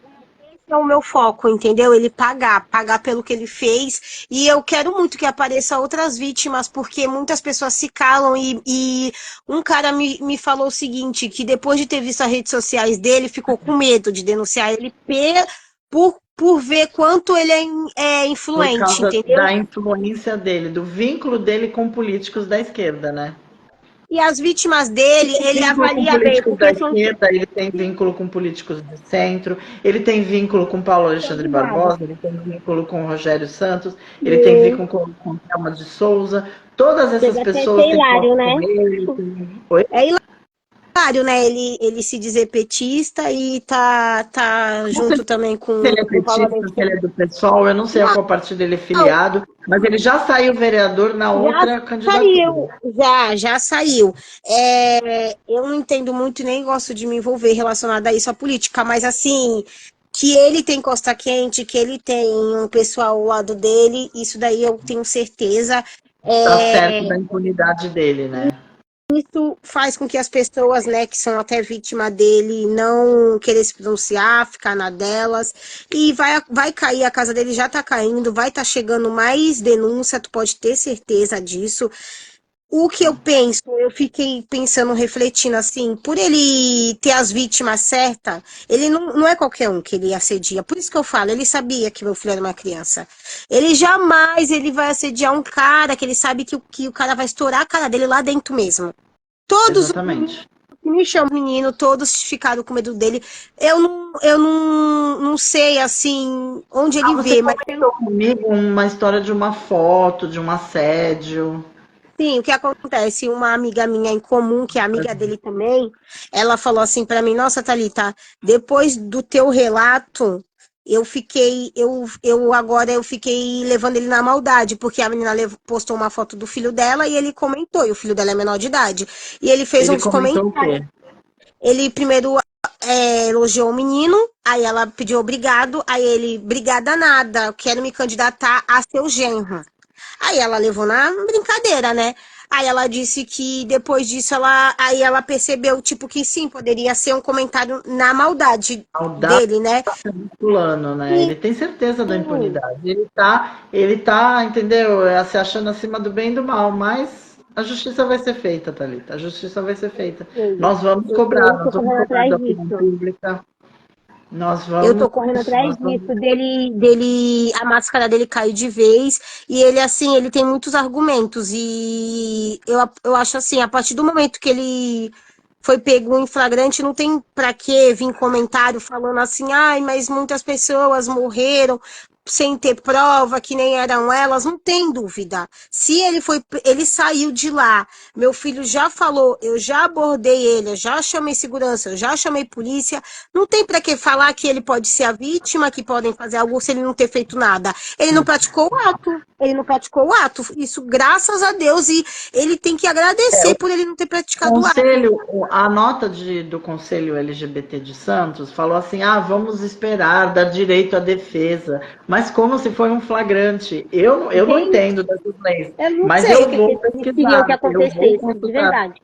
é o meu foco, entendeu? Ele pagar pelo que ele fez. E eu quero muito que apareça outras vítimas, porque muitas pessoas se calam. E um cara me falou o seguinte, que depois de ter visto as redes sociais dele, ficou com medo de denunciar ele por ver quanto ele é Por influente, causa entendeu? da influência dele, do vínculo dele com políticos da esquerda, né? E as vítimas dele, ele Vínculo com avalia bem, políticos da porque são... esquerda, ele tem vínculo com políticos de centro, ele tem vínculo com Paulo Alexandre Barbosa, ele tem vínculo com Rogério Santos, ele tem vínculo com Thelma de Souza. Todas essas Chega até pessoas ser têm hilário, foto né? com ele. Oi? É hilário, né? Ele se dizer petista e tá Não sei junto também se ele é com o Paulo petista, se ele é Alexandre. do PSOL, eu não sei a qual partido ele é Não, filiado, mas ele já saiu vereador na já outra candidatura. saiu, já saiu. Eu não entendo muito e nem gosto de me envolver relacionado a isso, a política, mas assim, que ele tem costa quente, que ele tem um pessoal ao lado dele, isso daí eu tenho certeza. Tá certo É, da impunidade dele, né? isso faz com que as pessoas, né, que são até vítima dele, não querer se pronunciar, ficar na delas, e vai cair, a casa dele já tá caindo, vai estar chegando mais denúncia, tu pode ter certeza disso. O que eu penso, eu fiquei pensando, refletindo assim, por ele ter as vítimas certas, ele não é qualquer um que ele assedia. Por isso que eu falo, ele sabia que meu filho era uma criança. Ele jamais ele vai assediar um cara que ele sabe que o cara vai estourar a cara dele lá dentro mesmo. Todos os meninos Exatamente. que me chamam menino, todos ficaram com medo dele. Eu não sei, assim, onde Ah, ele você vê, mas comentou comigo uma história de uma foto, de um assédio. sim, o que acontece? Uma amiga minha em comum, que é amiga dele também, ela falou assim pra mim: Nossa, Thalita, depois do teu relato, eu fiquei levando ele na maldade, porque a menina postou uma foto do filho dela e ele comentou, e o filho dela é menor de idade. E ele fez Ele uns comentou o comentários. quê? Ele primeiro elogiou o menino, aí ela pediu obrigado, aí ele, obrigada nada, eu quero me candidatar a seu genro. Aí ela levou na brincadeira, né? Aí ela disse que depois disso aí ela percebeu, tipo, que sim, poderia ser um comentário na maldade Maldade dele, né? do fulano, né? E Ele tem certeza da impunidade. Ele tá, entendeu? Se achando acima do bem e do mal, mas a justiça vai ser feita, Thalita. A justiça vai ser feita. Nós vamos eu cobrar, tô nós vamos correndo cobrar atrás da opinião disso. pública. Nós Eu tô vamos, correndo atrás nós vamos. disso, a máscara dele caiu de vez, e ele, assim, ele tem muitos argumentos, e eu acho assim, a partir do momento que ele foi pego em flagrante, não tem pra que vir comentário falando assim, ai, mas muitas pessoas morreram sem ter prova, que nem eram elas, não tem dúvida. Se ele saiu de lá, meu filho já falou, eu já abordei ele, eu já chamei segurança, eu já chamei polícia, não tem para que falar que ele pode ser a vítima, que podem fazer algo se ele não ter feito nada. Ele não praticou o ato. Ele não praticou o ato. Isso, graças a Deus, e ele tem que agradecer por ele não ter praticado o ato. Conselho, a nota do Conselho LGBT de Santos falou assim: ah, vamos esperar, dar direito à defesa, mas como se foi um flagrante. Eu não Gente, entendo dessas leis, eu não mas sei o eu que, vou eles queriam que pesquisar, acontecesse, de verdade.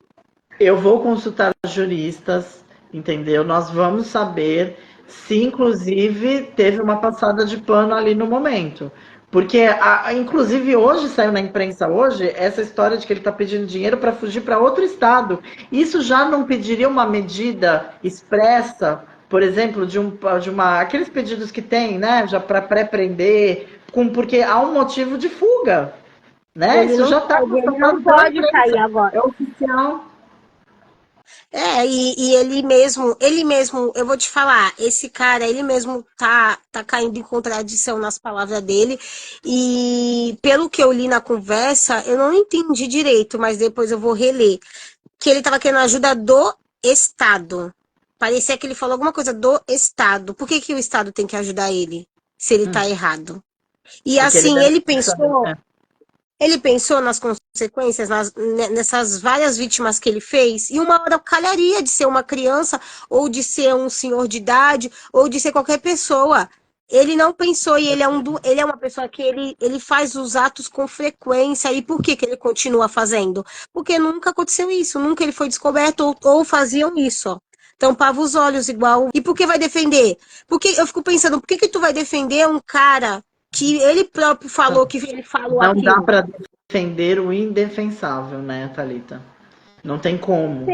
eu vou consultar juristas, entendeu? Nós vamos saber se, inclusive, teve uma passada de pano ali no momento. Porque, inclusive, hoje saiu na imprensa hoje essa história de que ele está pedindo dinheiro para fugir para outro estado. Isso já não pediria uma medida expressa, por exemplo, aqueles pedidos que tem, né, já para pré-prender, porque há um motivo de fuga, né? Isso já está Ele não constatado pela pode sair imprensa, agora. é oficial. E ele mesmo, eu vou te falar, esse cara, ele mesmo tá caindo em contradição nas palavras dele, e pelo que eu li na conversa, eu não entendi direito, mas depois eu vou reler, que ele tava querendo ajuda do Estado. Parecia que ele falou alguma coisa do Estado. Por que que o Estado tem que ajudar ele, se ele tá errado? E Porque ele assim, deve ele saber, pensou né? ele pensou nas consequências, nessas várias vítimas que ele fez, e uma hora calharia de ser uma criança, ou de ser um senhor de idade, ou de ser qualquer pessoa. Ele não pensou, e ele é uma pessoa que ele faz os atos com frequência. E por que que ele continua fazendo? Porque nunca aconteceu isso, nunca ele foi descoberto, ou faziam isso. tampava os olhos igual. E por que vai defender? Porque eu fico pensando, por que que tu vai defender um cara que ele próprio falou que ele falou Não dá aquilo? para defender o indefensável, né, Thalita? Não tem como.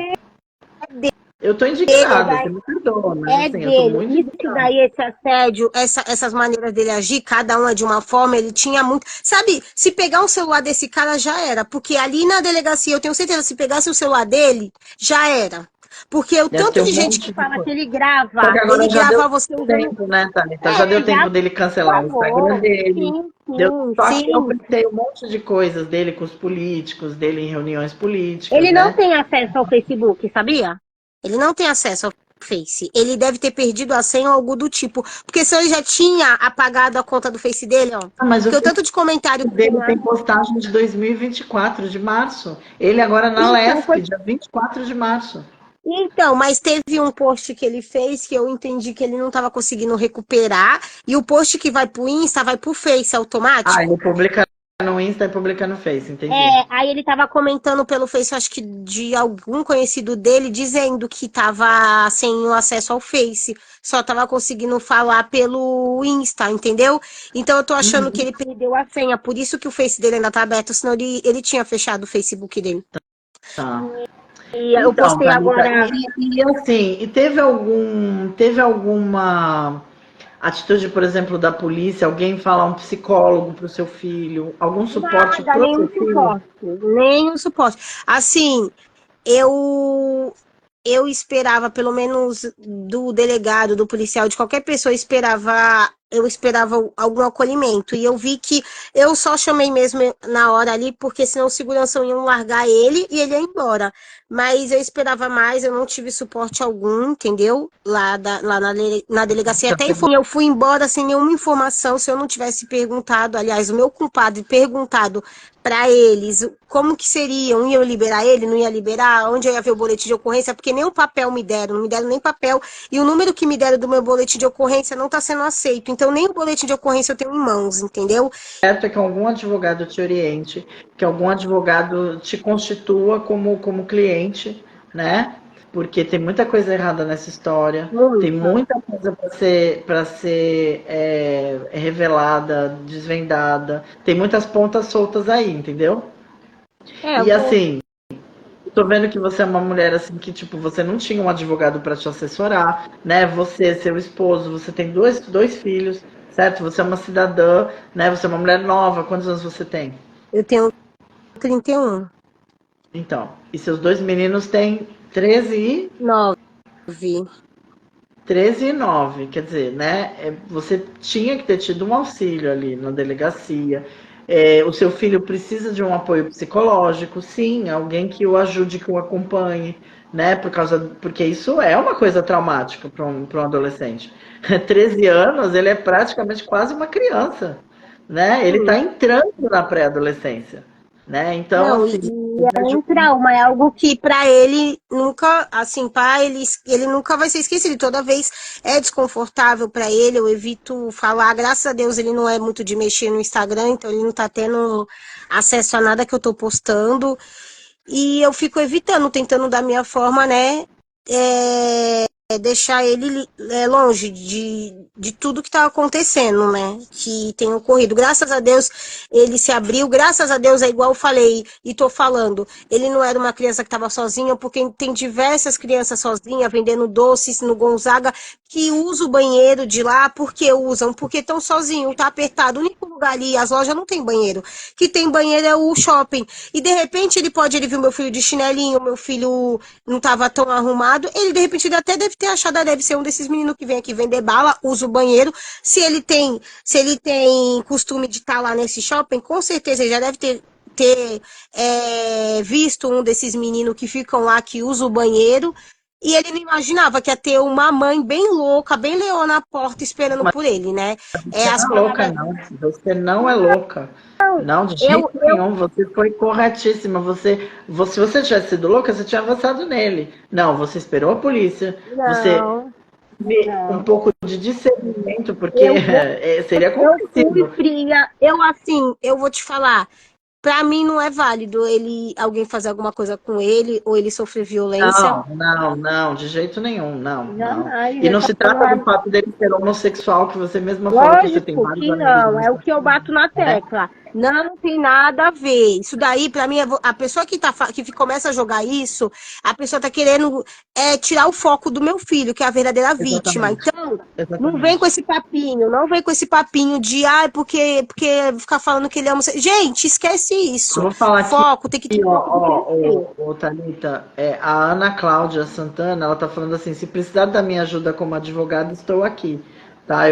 Eu tô indignada, você me perdoa, mas É assim, eu tô dele. muito Isso que indignada. daí, esse assédio, essas maneiras dele agir, cada um é de uma forma, ele tinha muito. Sabe, se pegar um celular desse cara, já era. Porque ali na delegacia, eu tenho certeza, se pegasse o celular dele, já era. Porque o Deve ter tanto um de gente que monte de fala que coisa. Só que ele agora já deu grava você usando. tempo, né, Thalita? Já deu Já tempo dele cancelar o Instagram falou. dele. Sim, Deu... sim, Só que eu sim. pensei um monte de coisas dele com os políticos, dele em reuniões políticas, Ele não né? tem acesso ao Facebook, sabia? Ele não tem acesso ao Face. Ele deve ter perdido a senha ou algo do tipo. Porque se ele já tinha apagado a conta do Face dele, ó. Ah, mas o Porque o tanto de comentário que dele tem lá. tem postagem de 2024, de março. Ele agora na Então, Lesc, dia 24 de março. então, mas teve um post que ele fez que eu entendi que ele não estava conseguindo recuperar. E o post que vai pro Insta vai pro Face Ah, ele automático. publica no Insta e publica no Face, entendi. É, aí ele tava comentando pelo Face, acho que de algum conhecido dele, dizendo que tava sem o acesso ao Face, só tava conseguindo falar pelo Insta, entendeu? Então eu tô achando que ele perdeu a senha, por isso que o Face dele ainda tá aberto, senão ele tinha fechado o Facebook dele. Tá. E eu Então, postei Thalita, agora. assim, e teve alguma atitude, por exemplo, da polícia, alguém falar um psicólogo para o seu filho, algum suporte Nada, para o seu nenhum filho? suporte. Nenhum suporte. Assim, eu eu esperava, pelo menos do delegado, do policial, de qualquer pessoa, eu esperava algum acolhimento. E eu vi que eu só chamei mesmo na hora ali, porque senão o segurança iam largar ele e ele ia embora. Mas eu esperava mais, eu não tive suporte algum, entendeu? Lá na delegacia. Até eu fui embora sem nenhuma informação, se eu não tivesse perguntado, aliás, o meu compadre perguntado para eles como que seriam, iam liberar ele, não ia liberar, onde eu ia ver o boletim de ocorrência, porque nem o papel me deram, não me deram nem papel, e o número que me deram do meu boletim de ocorrência não está sendo aceito, então nem o boletim de ocorrência eu tenho em mãos, entendeu? Certo é que algum advogado te oriente, que algum advogado te constitua como cliente, né? Porque tem muita coisa errada nessa história, tem Muita. muita coisa para ser revelada, desvendada, tem muitas pontas soltas aí, entendeu? É, eu E vou. assim, tô vendo que você é uma mulher assim que, tipo, você não tinha um advogado para te assessorar, né? Você, seu esposo, você tem dois filhos, certo? Você é uma cidadã, né? Você é uma mulher nova. Quantos anos você tem? Eu tenho 31. Então, e seus dois meninos têm 9. 13 e 9, quer dizer, né? Você tinha que ter tido um auxílio ali na delegacia. O seu filho precisa de um apoio psicológico, sim, alguém que o ajude, que o acompanhe, né? Porque isso é uma coisa traumática para um adolescente. 13 anos, ele é praticamente quase uma criança, né? Ele está entrando na pré-adolescência, né? Então, Não, assim, e é um trauma, é algo que para ele nunca, assim, para ele nunca vai ser esquecido. Toda vez é desconfortável para ele, eu evito falar. Graças a Deus ele não é muito de mexer no Instagram, então ele não tá tendo acesso a nada que eu tô postando. E eu fico evitando, tentando da minha forma, né? Deixar ele longe de tudo que está acontecendo, né? Que tem ocorrido. Graças a Deus ele se abriu, graças a Deus é igual eu falei e tô falando. Ele não era uma criança que estava sozinha, porque tem diversas crianças sozinhas vendendo doces no Gonzaga que usam o banheiro de lá, porque usam, porque estão sozinhos, tá apertado. O único lugar ali, as lojas não tem banheiro. Que tem banheiro é o shopping. E de repente ele viu meu filho de chinelinho, meu filho não estava tão arrumado, ele de repente ele até deve ter achado, deve ser um desses meninos que vem aqui vender bala, usa o banheiro. Se ele tem costume de estar lá nesse shopping, com certeza ele já deve ter visto um desses meninos que ficam lá, que usa o banheiro. E ele não imaginava que ia ter uma mãe bem louca, bem leona na porta esperando por ele, né? você As não é louca, palavras. não. Você não é louca. Não, de Eu, jeito nenhum. Você foi corretíssima. Se você tivesse sido louca, você tinha avançado nele. Não, você esperou a polícia. Você não, teve um não. pouco de discernimento, porque Eu vou seria Eu fui compreensível. fria. Eu vou te falar. Pra mim não é válido alguém fazer alguma coisa com ele ou ele sofrer violência. Não, de jeito nenhum, não. Jamais, E ele não tá se falando trata do fato dele ser homossexual, que você mesma falou que você tem lógico vários que amigos não, é o que eu homossexuais, bato na né? tecla. Não, não tem nada a ver. Isso daí, pra mim, a pessoa que começa a jogar isso, a pessoa tá querendo tirar o foco do meu filho, que é a verdadeira vítima. Exatamente, Então, não vem com exatamente. esse papinho, não vem com esse papinho de, porque ficar falando que ele ama. Gente, esquece Eu isso. vou falar aqui, Foco, tem que ter foco do que ele tem. Thalita, a Ana Cláudia Santana, ela tá falando assim, se precisar da minha ajuda como advogada, estou aqui, tá?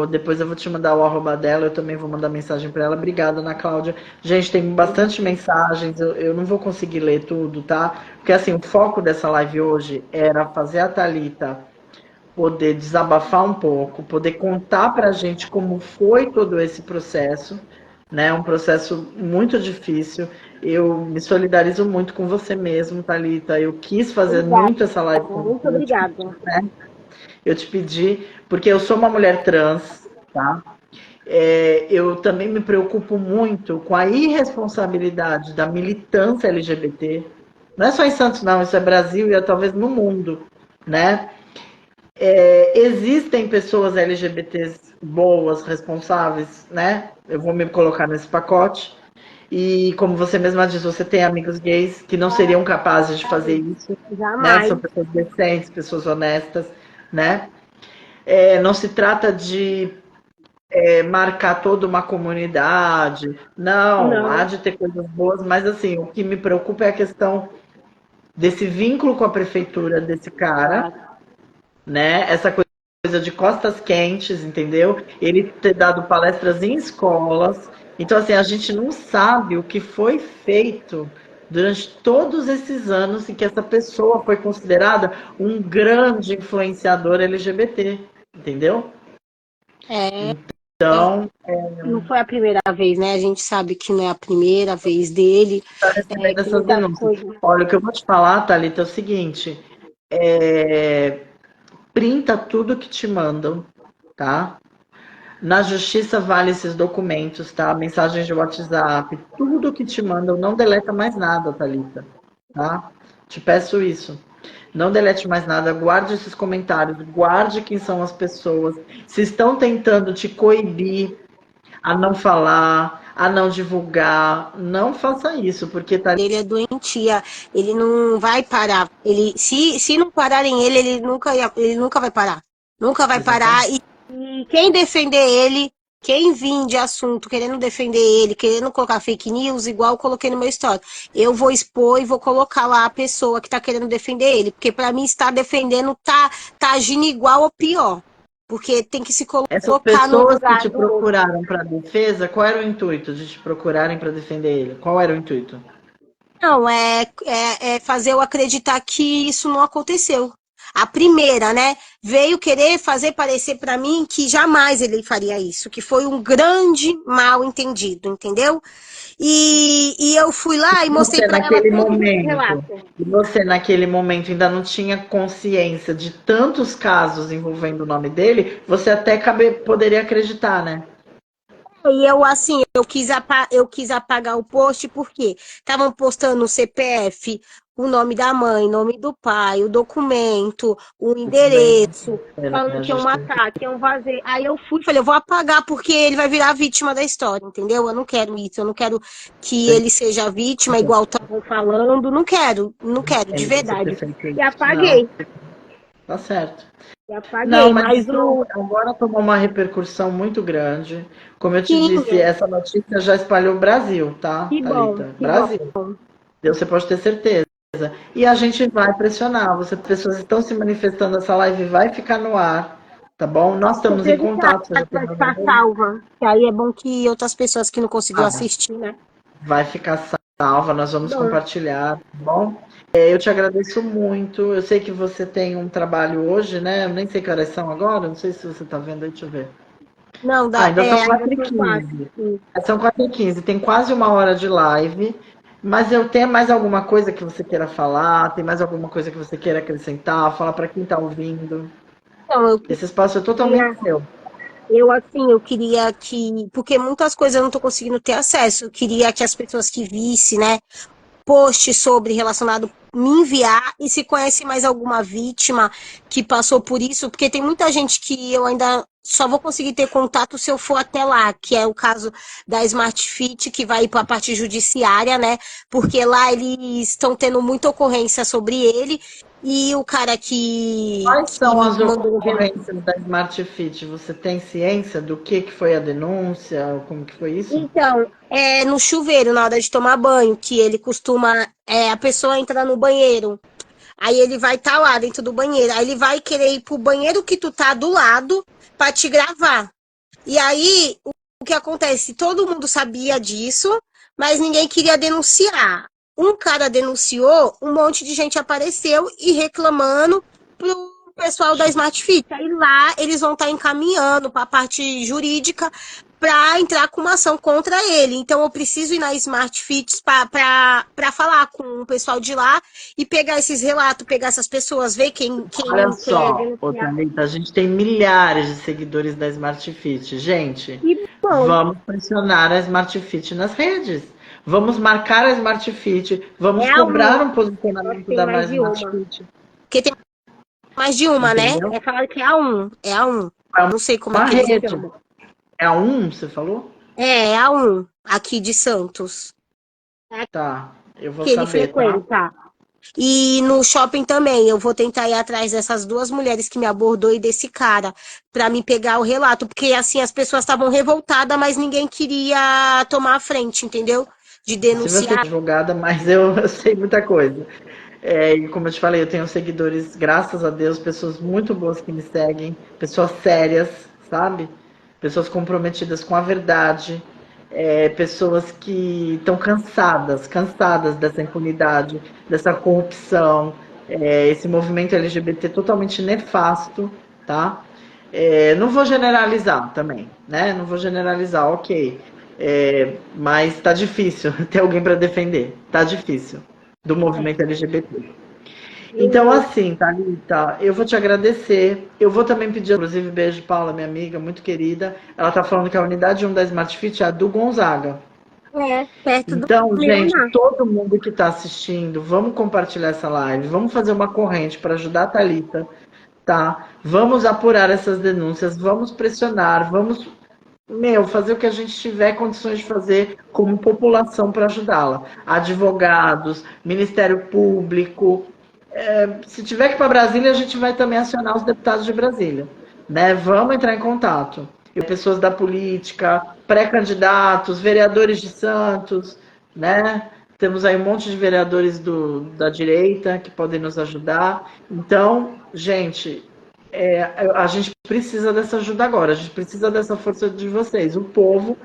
Depois eu vou te mandar o arroba dela, eu também vou mandar mensagem para ela. Obrigada, Ana Cláudia. Gente, tem bastante mensagens, eu não vou conseguir ler tudo, tá? Porque assim, o foco dessa live hoje era fazer a Thalita poder desabafar um pouco, poder contar pra gente como foi todo esse processo, né? Um processo muito difícil. Eu me solidarizo muito com você mesmo, Thalita. Eu quis fazer Obrigada, muito essa live com muito você. obrigada. Eu te pedi, porque eu sou uma mulher trans, tá? Eu também me preocupo muito com a irresponsabilidade da militância LGBT. Não é só em Santos, não, isso é Brasil e é talvez no mundo, né? Existem pessoas LGBTs boas, responsáveis, né? Eu vou me colocar nesse pacote. E como você mesma diz, você tem amigos gays que não seriam capazes de fazer isso, né? Que Jamais. são pessoas decentes, pessoas honestas, né? Não se trata de marcar toda uma comunidade. Não, há Não. de ter coisas boas, mas assim, o que me preocupa é a questão desse vínculo com a prefeitura desse cara, né? Essa coisa de costas quentes, entendeu? Ele ter dado palestras em escolas. Então, assim, a gente não sabe o que foi feito durante todos esses anos em que essa pessoa foi considerada um grande influenciador LGBT, entendeu? É, Então, não foi a primeira vez, né? A gente sabe que não é a primeira vez dele. está recebendo Que essas muitas denúncias. coisas. Olha, o que eu vou te falar, Thalita, é o seguinte: printa tudo que te mandam, tá? Na justiça vale esses documentos, tá? Mensagens de WhatsApp, tudo que te mandam, não deleta mais nada, Thalita, tá? Te peço isso. Não delete mais nada, guarde esses comentários, guarde quem são as pessoas. Se estão tentando te coibir a não falar, a não divulgar, não faça isso, porque tá. Ele é doentia, ele não vai parar. Se não pararem ele, ele nunca vai parar. Nunca vai parar. Exatamente. E quem defender ele, quem vir de assunto querendo defender ele, querendo colocar fake news, igual eu coloquei no meu story, eu vou expor e vou colocar lá a pessoa que tá querendo defender ele. Porque para mim, estar defendendo tá agindo igual ou pior. Porque tem que se Essas colocar no pessoas que lugar te do outro. procuraram para defesa, qual era o intuito de te procurarem para defender ele? Qual era o intuito? Não, é fazer eu acreditar que isso não aconteceu. A primeira, né, veio querer fazer parecer para mim que jamais ele faria isso, que foi um grande mal entendido, entendeu? E eu fui lá e mostrei Você para ela naquele todos os momento, relatos. e você naquele momento ainda não tinha consciência de tantos casos envolvendo o nome dele, você até poderia acreditar, né? E eu, assim, eu quis apagar o post porque estavam postando o CPF, o nome da mãe, nome do pai, o documento, o Tudo bem, endereço, né? falando A que iam gente tem que. matar, que iam fazer. Aí eu fui e falei, eu vou apagar porque ele vai virar vítima da história, entendeu? Eu não quero isso, eu não quero que Tem ele seja vítima, que igual estavam falando, não quero, de você ter verdade. feito E isso. Não, apaguei, tá certo. e Não, apaguei, mas mas isso o. agora tomou uma repercussão muito grande. Como eu te Sim, disse, essa notícia já espalhou o Brasil, tá, que bom, Thalita? que bom. Brasil. Você pode ter certeza. E a gente vai pressionar. Você, pessoas estão se manifestando, essa live vai ficar no ar, tá bom? Nós Com estamos em certeza contato. Você já tem vai meu ficar número? salva. Que aí é bom que outras pessoas que não conseguiu Ah, assistir, né? vai ficar salva, nós vamos Bom, compartilhar, tá bom? Eu te agradeço muito. Eu sei que você tem um trabalho hoje, né? Eu nem sei que horas são agora, não sei se você está vendo aí, deixa eu ver. não, Ah, ainda são ainda quatro h são quatro. 15 São 4h15, tem quase uma hora de live. Mas eu tenho mais alguma coisa que você queira falar? Tem mais alguma coisa que você queira acrescentar? Falar para quem está ouvindo. Então, Esse espaço é totalmente queria, seu. Eu queria que, porque muitas coisas eu não tô conseguindo ter acesso. Eu queria que as pessoas que vissem, né, post sobre relacionado me enviar e se conhece mais alguma vítima que passou por isso, porque tem muita gente que eu ainda só vou conseguir ter contato se eu for até lá, que é o caso da Smart Fit, que vai para a parte judiciária, né? Porque lá eles estão tendo muita ocorrência sobre ele e o cara Quais que são me as mandou ocorrências da Smart Fit? Você tem ciência do que foi a denúncia? Como que foi isso? então, é no chuveiro, na hora de tomar banho, que ele costuma, a pessoa entra no banheiro. Aí ele vai estar lá dentro do banheiro. Aí ele vai querer ir pro banheiro que tu tá do lado pra te gravar. E aí, o que acontece? Todo mundo sabia disso, mas ninguém queria denunciar. Um cara denunciou, um monte de gente apareceu e reclamando pro pessoal da Smart Fit. Aí lá eles vão estar encaminhando para a parte jurídica para entrar com uma ação contra ele. Então eu preciso ir na Smart Fit para falar com o pessoal de lá e pegar esses relatos, pegar essas pessoas, ver Olha quem quer só, ô denunciar. Thalita, a gente tem milhares de seguidores da Smart Fit. Gente, E bom, vamos pressionar a Smart Fit nas redes. Vamos marcar a Smart Fit. Vamos é a cobrar um. um Nós posicionamento tem da mais mais de Smart uma. Fit. Porque tem mais de uma, né? Entendeu? É falado que é a um. É a um. É Não sei como é uma que eles rede. chamam. É a você falou? É a um, aqui de Santos. É Tá, eu vou que ele saber, tá? frequenta. E no shopping também, eu vou tentar ir atrás dessas duas mulheres que me abordou e desse cara, para me pegar o relato, porque assim as pessoas estavam revoltadas, mas ninguém queria tomar a frente, entendeu? De Se você é denunciar. advogada, mas eu sei muita coisa. É, e como eu te falei, eu tenho seguidores, graças a Deus, pessoas muito boas que me seguem, pessoas sérias, sabe? Pessoas comprometidas com a verdade, pessoas que estão cansadas dessa impunidade, dessa corrupção, esse movimento LGBT totalmente nefasto, tá? Não vou generalizar também, né? Não vou generalizar, ok. Mas tá difícil ter alguém para defender, tá difícil do movimento LGBT. Então, Eu, assim, Thalita, eu vou te agradecer. Eu vou também pedir, inclusive, beijo, Paula, minha amiga, muito querida. Ela tá falando que a unidade 1 da Smart Fit é a do Gonzaga. perto do Então, gente, Miramar. todo mundo que está assistindo, vamos compartilhar essa live, vamos fazer uma corrente para ajudar a Thalita, tá? Vamos apurar essas denúncias, vamos pressionar, vamos, fazer o que a gente tiver condições de fazer como população para ajudá-la. Advogados, Ministério Público, se tiver que ir para Brasília, a gente vai também acionar os deputados de Brasília, né? Vamos entrar em contato. E pessoas da política, pré-candidatos, vereadores de Santos, né? Temos aí um monte de vereadores da direita que podem nos ajudar. Então, gente, a gente precisa dessa ajuda agora, a gente precisa dessa força de vocês. O povo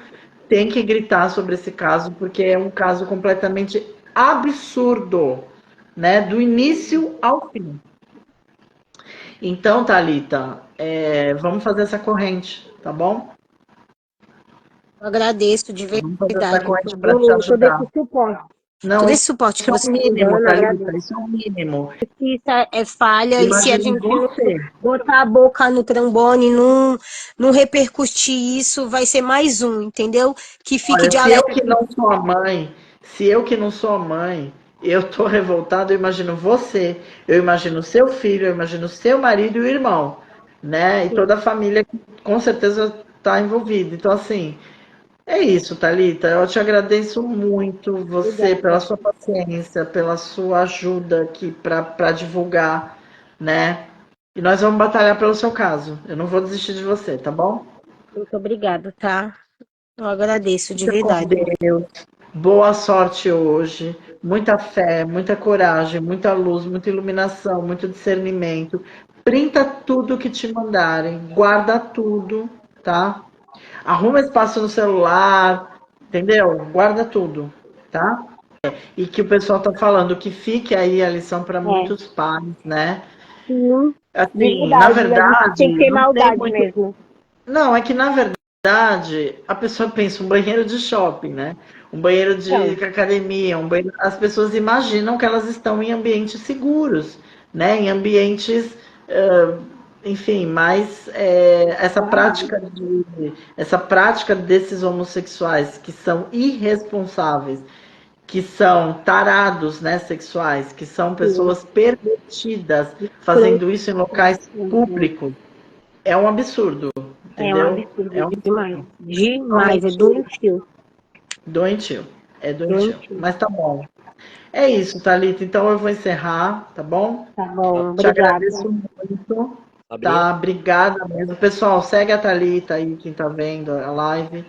tem que gritar sobre esse caso, porque é um caso completamente absurdo, né? Do início ao fim. Então, Thalita, vamos fazer essa corrente, tá bom? Eu agradeço de Vamos fazer essa verdade corrente para te todo ajudar. esse suporte. Não, Todo isso esse suporte que é você o está me mínimo, dando, Thalita, agradeço. isso é o mínimo. Se isso é falha e se a Imagine gente não você. botar a boca no trombone, não repercutir isso, vai ser mais um, entendeu? Que fique Olha, de se eu alerta. que não sou a mãe, se eu que não sou a mãe, eu tô revoltada, eu imagino você, eu imagino seu filho, eu imagino seu marido e o irmão, né? E toda a família que com certeza está envolvida. Então, assim, é isso, Thalita. Eu te agradeço muito você pela Obrigada. sua paciência, pela sua ajuda aqui para divulgar, né? E nós vamos batalhar pelo seu caso. Eu não vou desistir de você, tá bom? Muito obrigada, tá? Eu agradeço de Fica com verdade. Deus. Boa sorte hoje. Muita fé, muita coragem, muita luz, muita iluminação, muito discernimento. Printa tudo que te mandarem, guarda tudo, tá? Arruma espaço no celular, entendeu? Guarda tudo, tá? E que o pessoal tá falando que fique aí a lição para É, muitos pais, né? sim, de Assim, na verdade. A gente tem que verdade, ter não tem maldade muito. mesmo. Não, é que na verdade a pessoa pensa um banheiro de shopping, né? Um banheiro de Então, academia, um banheiro... As pessoas imaginam que elas estão em ambientes seguros, né? Em ambientes enfim, mas essa prática desses homossexuais que são irresponsáveis, que são tarados, né, sexuais, que são pessoas pervertidas, fazendo isso em locais públicos, é um absurdo, É um entendeu? É absurdo um demais. absurdo. Demais, é Realmente doentio. doentio. É doentio. Doentio. Mas tá bom. É isso, Thalita. Então eu vou encerrar, tá bom? Tá bom, Te obrigada. agradeço muito. Sabrina, Tá? Obrigada mesmo. Pessoal, segue a Thalita aí, quem tá vendo a live.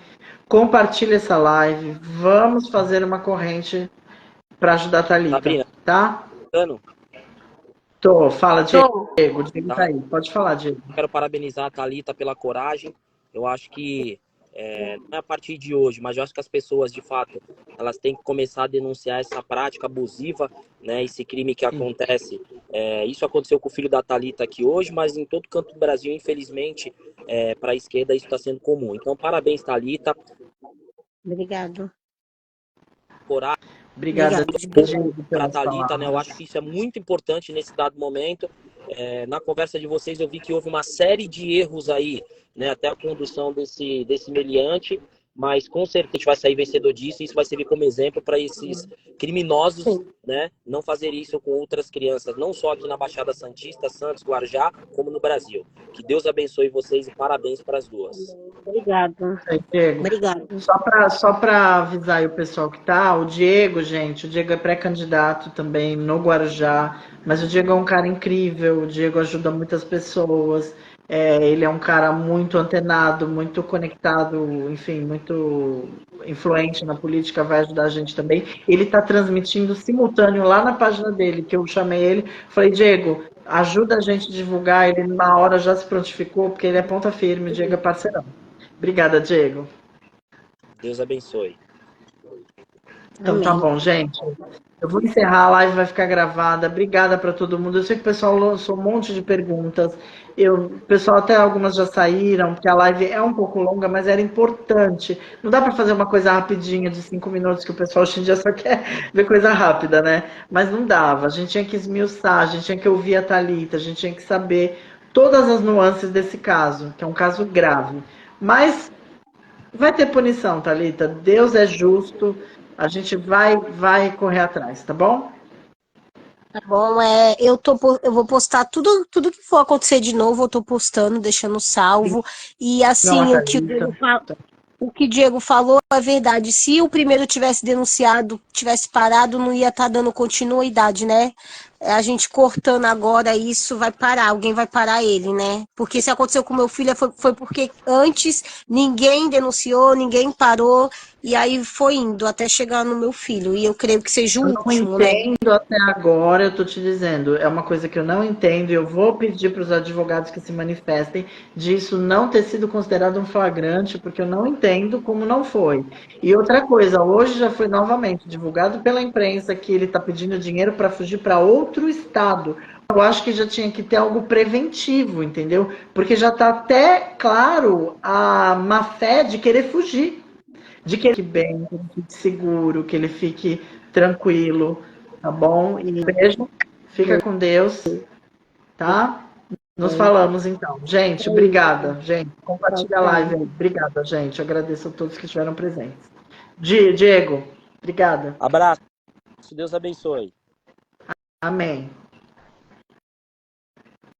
Compartilha essa live. Vamos fazer uma corrente para ajudar a Thalita, Sabrina, tá? Cano, Fala, Tô. Diego. Diego tá tá? aí. Pode falar, Diego. Quero parabenizar a Thalita pela coragem. Eu acho que não é a partir de hoje, mas eu acho que as pessoas, de fato, elas têm que começar a denunciar essa prática abusiva, né? Esse crime que Sim. acontece. Isso aconteceu com o filho da Thalita aqui hoje, mas em todo canto do Brasil, infelizmente, para a esquerda isso está sendo comum. Então, parabéns, Thalita. Obrigado. Coragem. Obrigada, Diego, Para a pelas Thalita, né? Eu acho palavras. que isso é muito importante nesse dado momento. Na conversa de vocês, eu vi que houve uma série de erros aí, né? Até a condução desse meliante, mas com certeza a gente vai sair vencedor disso. E isso vai servir como exemplo para esses criminosos, Sim. né? Não fazer isso com outras crianças, não só aqui na Baixada Santista, Santos, Guarujá, como no Brasil. Que Deus abençoe vocês e parabéns para as duas. Obrigado. Aí, Diego. Obrigado. Só para avisar aí o pessoal que tá, o Diego, gente, o Diego é pré-candidato também no Guarujá, mas o Diego é um cara incrível, o Diego ajuda muitas pessoas, ele é um cara muito antenado, muito conectado, enfim, muito influente na política, vai ajudar a gente também. Ele está transmitindo simultâneo lá na página dele, que eu chamei ele, falei, Diego, ajuda a gente a divulgar, ele na hora já se prontificou, porque ele é ponta firme, o Diego é parceirão. Obrigada, Diego. Deus abençoe. Então tá Amém. bom, gente. Eu vou encerrar, a live vai ficar gravada. Obrigada para todo mundo. Eu sei que o pessoal lançou um monte de perguntas. O pessoal até algumas já saíram, porque a live é um pouco longa, mas era importante. Não dá para fazer uma coisa rapidinha de 5 minutos que o pessoal hoje em dia só quer ver coisa rápida, né? Mas não dava. A gente tinha que esmiuçar, a gente tinha que ouvir a Thalita, a gente tinha que saber todas as nuances desse caso, que é um caso grave. Mas vai ter punição, Thalita. Deus é justo. A gente vai correr atrás, tá bom? Tá bom, eu vou postar tudo que for acontecer de novo, eu tô postando, deixando salvo. E Não, a assim, Thalita. o que o Diego falou é verdade. Se o primeiro tivesse denunciado, tivesse parado, não ia estar dando continuidade, né? A gente cortando agora isso vai parar, alguém vai parar ele, né? Porque se aconteceu com meu filho foi porque antes ninguém denunciou, ninguém parou, e aí foi indo até chegar no meu filho. E eu creio que seja Eu o não último, né? entendo até agora, eu tô te dizendo, é uma coisa que eu não entendo e eu vou pedir para os advogados que se manifestem disso não ter sido considerado um flagrante, porque eu não entendo como não foi. E outra coisa, hoje já foi novamente divulgado pela imprensa que ele está pedindo dinheiro para fugir para outro estado. Eu acho que já tinha que ter algo preventivo, entendeu? Porque já está até claro a má fé de querer fugir. De que ele fique bem, que ele fique seguro, que ele fique tranquilo, tá bom? E beijo, fica com Deus, tá? Nos falamos então. Gente, obrigada. Gente, Tchau, compartilha a live tchau. aí. Obrigada, gente. Agradeço a todos que estiveram presentes. Diego, obrigada. Abraço. Deus abençoe. Amém.